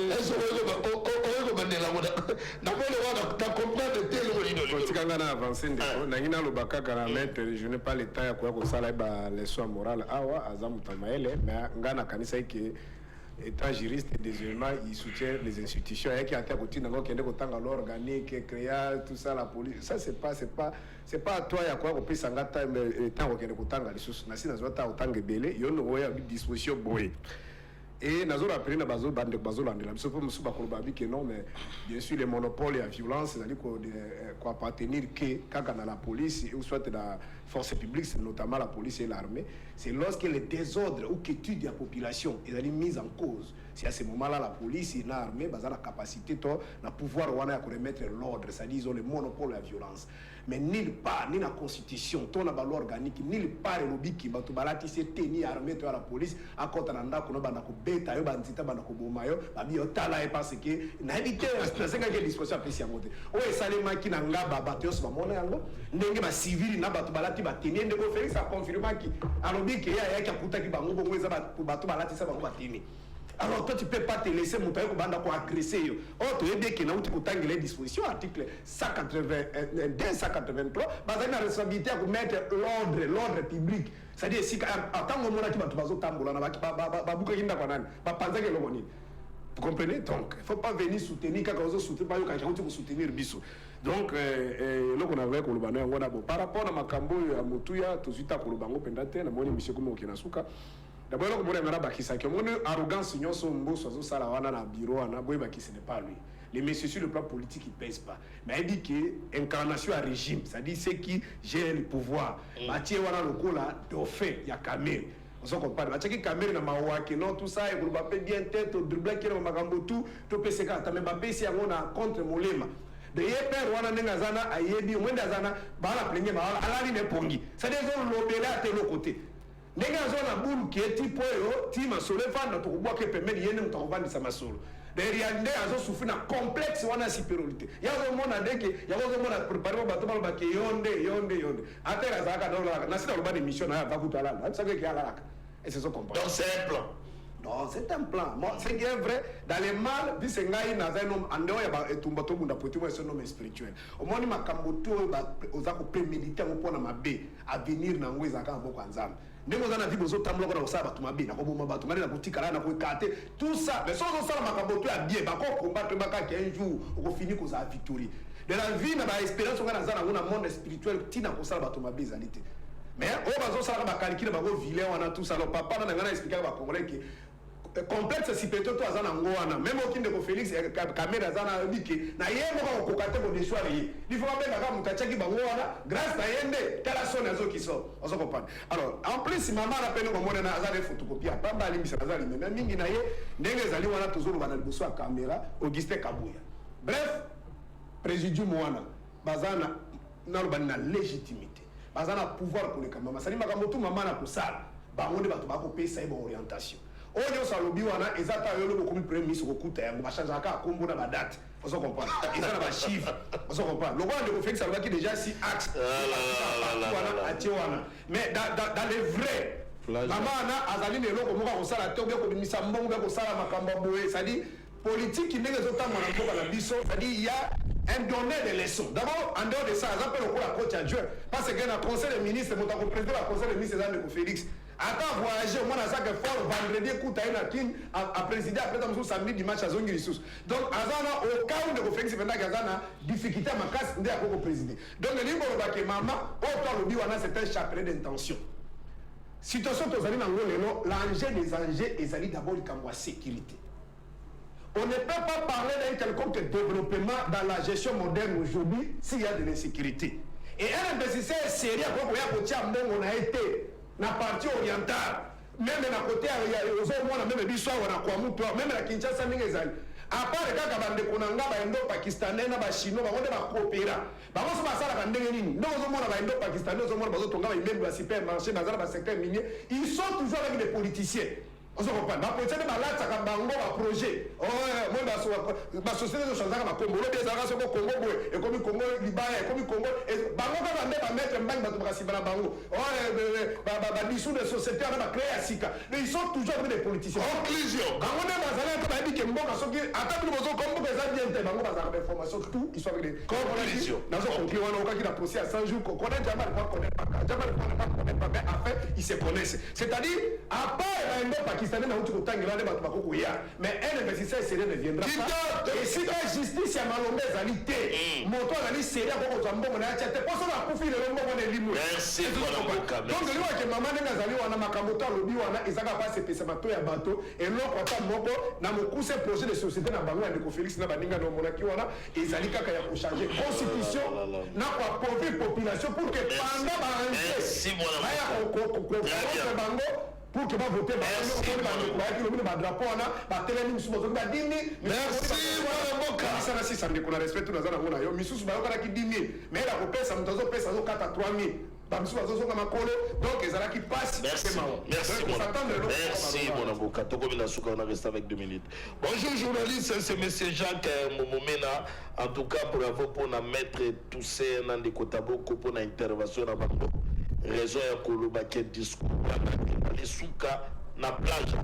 n'ai pas le temps à quoi ça les soins morales. Mais étant juriste, désormais, il soutient les institutions. Il y a qui l'organique, créa, tout ça, la police. Ça, c'est pas à toi, il y a quoi qu'on peut s'engager tant qu'on a les sources. Nasi n'a pas autant de belé, il y a une disposition boy. Et nous avons appris que nous avons mais bien sûr, les monopoles et la violence, c'est-à-dire qu'on appartenir quand la police ou soit la force publique, notamment la police et l'armée, c'est lorsque les désordres ou quiétude de la population est mise en cause. C'est à ce moment-là la police et l'armée ont la capacité de pouvoir remettre l'ordre, c'est-à-dire ils ont le monopole de la violence. Mais nulle part, ni la constitution, ton la loi organique, nulle part le lobby qui va tenir armée de la police, à côté de la bêta, bandita, bomayo, parce que n'a évité la 5e disposition à Pessia Moté. Oui, ça les maquines en gaba, bateos, mamonango, n'engue civil, n'a pas balati, tenir de Félix a confirmé qu'il y a un lobby qui a qui bango, pour bateau balati, ça va batiner. Alors toi tu ne peux pas te laisser monter pour agresser. Oh, tu es bien que nous avons les dispositions, article 183, basé sur la responsabilité de mettre l'ordre public. C'est-à-dire si en tant que monarque, tu vas au tambour, vous comprenez? Donc, il ne faut pas venir soutenir quand on soutenir Bissou. Donc, là qu'on avait par rapport à Makambo à Motuya, tout de suite à Kolobango Pendate, on a mon émission comme Okinasuka. D'abord, on a bakisa que mon arrogance, nous sommes beaux, soit ça la na bureau, na boy baki ce n'est pas lui. Les messieurs sur le plan politique ils pèsent pas. Mais il dit que incarnation à régime, c'est-à-dire ceux qui gèrent le pouvoir. Mathieu wana lokola dauphin ya Kamere. On se compare. Mathieu Kamere na mawaki non tout ça et pour Mbappé bien tête au dribble qui na makambo tout PC ka ta Mbappé si on a contre Molema. De yeper wana nenga zana ayebi mwenda zana bala plenge ba ala ni ne pongi. C'est-à-dire on lobela à tel côté. Nega zona bulu qui est type tima solefa na to kubwa ke pembeni yene mtakubandi sama solo. Derrière nde azo souffrir na complexe wana supériorité. Yazo mona deke yazo mona préparer bato ba ke yonde. Atera zaka dola na sita lobani mission na va kutala. Ça veut que yala. Et c'est ça qu'on parle. Donc c'est un plan. Non, c'est un plan. Moi, c'est bien vrai. Dans les mal, c'est ngai na un homme en dehors ya etumba to bunda petit moi c'est un homme spirituel. Au moins ma kamboto ba ozako préméditer mo pona mabe avenir na ngweza ka mboko nzambe. Ndenge ozana vibo zo tamblo ko na osaba bato mabe na ko boma bato mali na kotikala na ko kate tout ça mais sans ça ma kamboto ya bien ba ko combattre ba ka 15 jours ko finir ko za victoire. De la vie na ba espérance ngana zana ngona monde spirituel tina ko sala bato mabe zalite. Mais on va zo sala ba calculer ba ko vilain wana tout ça le papa na ngana expliquer ba congolais que complexe si peut-être toi azana ngwana même aucun de Félix caméra azana biki na yemo ko kokate ko dessoir yi il faut pas ka mutachaki bango wana grâce à yende tala son azo qui sort on se comprend. Alors en plus maman rappelle ko mona na azana photocopie pamba alimbisa azali même mingi na ye ndenge zali wana tozolo bana liboso ya caméra Augustin Kabuya. Bref présidium wana bazana na lobana légitimité bazana pouvoir pour les caméras sali makambo tout maman na kusala bango de bato ba ko pesa ba orientation. Oyo salobi wana ezata yo lobo comme premier ministre okuta yango ba changer ka kombo na ba date. On se comprend. Ezana ba chiffre. On se comprend. Le roi de Félix Salva qui déjà si axe. Mais dans les vrais maman na azali ne loko moka ko sala to be ko bimisa mbongo be ko sala makambo boye, c'est-à-dire politique qui n'est pas autant na mboka na biso, c'est-à-dire il y a un donneur de leçons. D'abord, en dehors de ça, ils appellent le coach adjoint. Parce que dans le conseil des ministres, mon président du conseil des ministres, c'est Félix. Attends, voyager, moi, dans ça, que fort, vendredi, écoute, à présider, après, dans samedi, dimanche, à Zongi Lissous. Donc, au cas où de Félix, maintenant, il y a une difficulté à ma casse, il y a un président. Donc, le livre de maman, autant le biwana, c'est un chapelet d'intention. Situation, tu as dit, l'enjeu des enjeux, ils d'abord la sécurité. On ne peut pas parler d'un quelconque développement dans la gestion moderne aujourd'hui s'il y a de l'insécurité. Et un investisseur sérieux, on a été dans la partie orientale, même dans le côté, même la Kinshasa, à part les gars qui ont pakistanais, chinois, qui ont coopéré. Ils sont toujours avec des politiciens. On se comprend. Ma politique est bango projet. Ma société de changement ma Congo, des arraches au Congo, et comme Congo, Libye, comme Congo, et bango va mettre un banque de bango. L'issue de société on va créer à Sika. Mais ils sont toujours avec des politiciens. Conclusion. Quand on est dans un pays qui est bon, attends, nous avons comme des agents, bango va avoir des informations, tout, ils sont avec des conclusions. Dans un conclusion, on a qui a procès à 100 jours, qu'on connaît jamais, on ne connaît pas, jamais, on ne connaît pas, mais en fait, ils se connaissent. C'est-à-dire, à part un Pakistanais, mais un investisseur sérieux ne viendra pas. Et si la justice est malombée, alité, mon toit a dit sérieux pour que tu aies pas sur la profil de l'homme de l'immobilier. Merci. Donc, le lieu que maman n'a pas eu, on a ma camoto, le bio, on a Isaka pas ses PC, bateau et bateau, et l'autre, on a mon n'a mon coup, c'est projet de société dans Bango, et de Félix n'a pas dit dans mon acquis, on a, et Zalika qui a changé. Constitution n'a pas pour la population pour que pendant la merci, mon ami. Pour que vous votez, merci, drapeau, avec 2 minutes. Bonjour journaliste, c'est M. Jacques Momomena. En tout cas, pour mettre tous ces dans des Kotaboko pour l'intervention dans Bango. Raison ya koloba ke discours na souka na plage.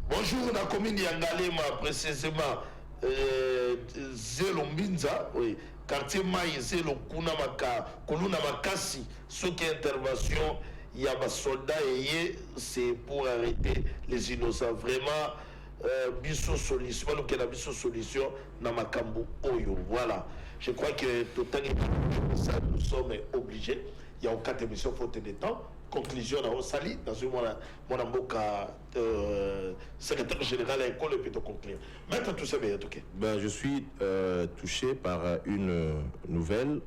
Bonjour na commune ya Ngalema précisément Zelo Mbinza, oui, quartier Mai Zelo kuna maka koluna makasi ce qui intervention il y a ba soldats et c'est pour arrêter les innocents vraiment biso solution nous que la biso solution na makambo oyo voilà. Je crois que totalement nous sommes obligés. Il y a aucune émission faute de temps. Conclusion dans Sali, dans une mon amboka secrétaire général à l'école et puis de conclure. Maintenant tout ça bien ok. Ben je suis touché par une nouvelle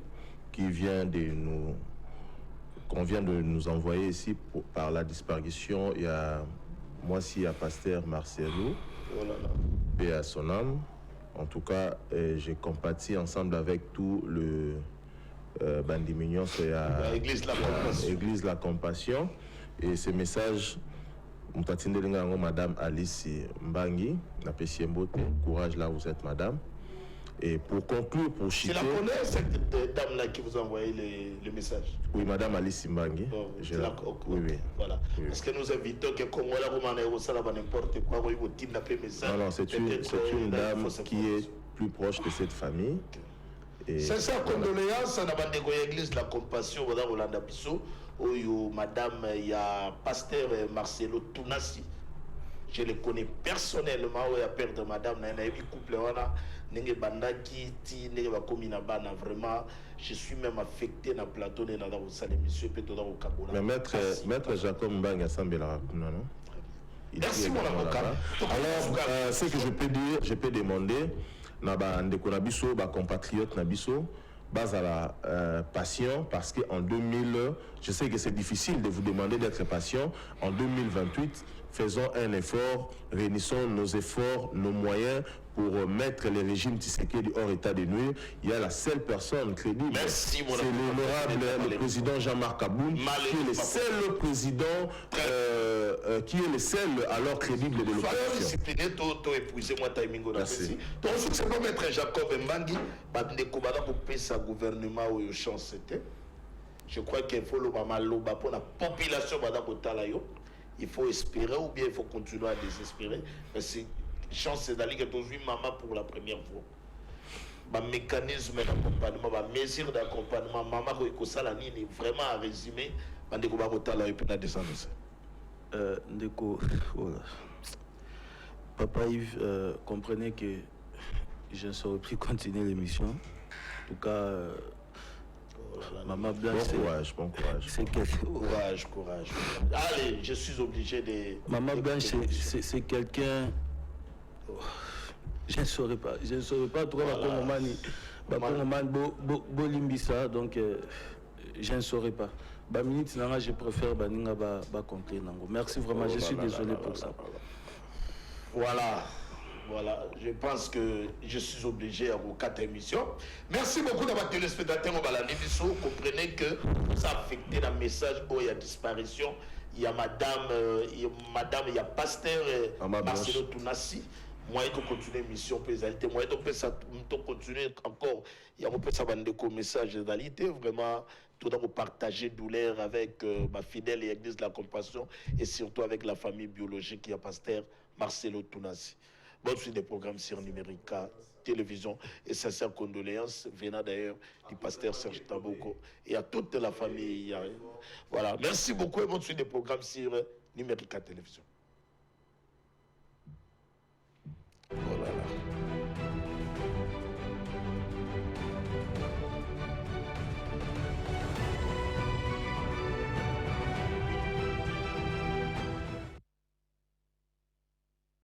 qui vient qu'on vient de nous envoyer ici par la disparition. Il y a moi aussi à Pasteur Marcelo, paix à son âme. En tout cas, j'ai compati ensemble avec tout le Bandi Mignon, c'est à l'Église La Compassion. Et ce message, Madame Alice Mbangi, courage là où vous êtes, madame. Et pour conclure, pour chiter... Tu la connais, cette dame-là qui vous a envoyé le message? Oui, madame Alice Mbangi. Oh, oui, oui. Voilà. Oui. Parce que nous invitons que Congo, là, vous n'importe quoi, vous kidnapper message. Non, c'est une dame qui est plus proche de cette famille. C'est ça, condoléances à la Église La Compassion, Rolanda Bissot, où madame, il y a pasteur Marcelo Tounassi. Je le connais personnellement, il y a père de madame, il y a eu couple, vraiment, je suis même affecté dans le plateau de l'émission. Mais maître Jacob Mbang a semblé la non? Merci mon avocat. Alors, ce que je peux demander, compatriotes Nabiso, base à la passion, parce qu'en 2000, je sais que c'est difficile de vous demander d'être patient. En 2028, faisons un effort, réunissons nos efforts, nos moyens pour mettre les régimes Tshisekedi hors état de nuire. Il y a la seule personne crédible. C'est l'honorable le président Jean-Marc Aboun, qui est le seul président, qui est le seul alors crédible de l'opposition. Merci. Donc, c'est pour mettre Jacob Mbangi, pour gouvernement où il chance. Je crois qu'il faut le maloba pour la population. Il faut espérer ou bien il faut continuer à désespérer. Mais c'est chance d'aller que tu maman pour la première fois. ba mécanisme d'accompagnement, ba mesure d'accompagnement, maman ko sala nini vraiment à résumer, bande ko ba kotala et puis la descente. Ndeko, voilà. Papa Yves, comprenez que je ne saurais plus continuer l'émission. En tout cas, Maman Blanche, bon courage. c'est Courage. Allez, je suis obligé de... Maman Blanche, c'est quelqu'un... Je ne saurais pas. Trop Bolimbisa, donc je ne saurais pas. Je préfère compter. Merci vraiment, je suis désolé pour ça. Voilà, je pense que je suis obligé à vous 4 émissions. Merci beaucoup d'avoir téléspectateurs au Balanibiso. Comprenez que ça a affecté le message où il y a disparition. Il y a madame, il y a pasteur Marcelo Tounassi. Moi, il faut continuer l'émission pénalité. Moi, il faut continuer encore. Il y a un peu ça de message de réalité. Vraiment, tout d'abord partager douleur avec ma fidèle et église de la compassion et surtout avec la famille biologique qui a pasteur Marcelo Tounassi. Bonne suite des programmes sur Numérica, télévision et sincères condoléances venant d'ailleurs du pasteur Serge Taboko et à toute la famille. Voilà, merci beaucoup et bonne suite des programmes sur Numérica Télévision.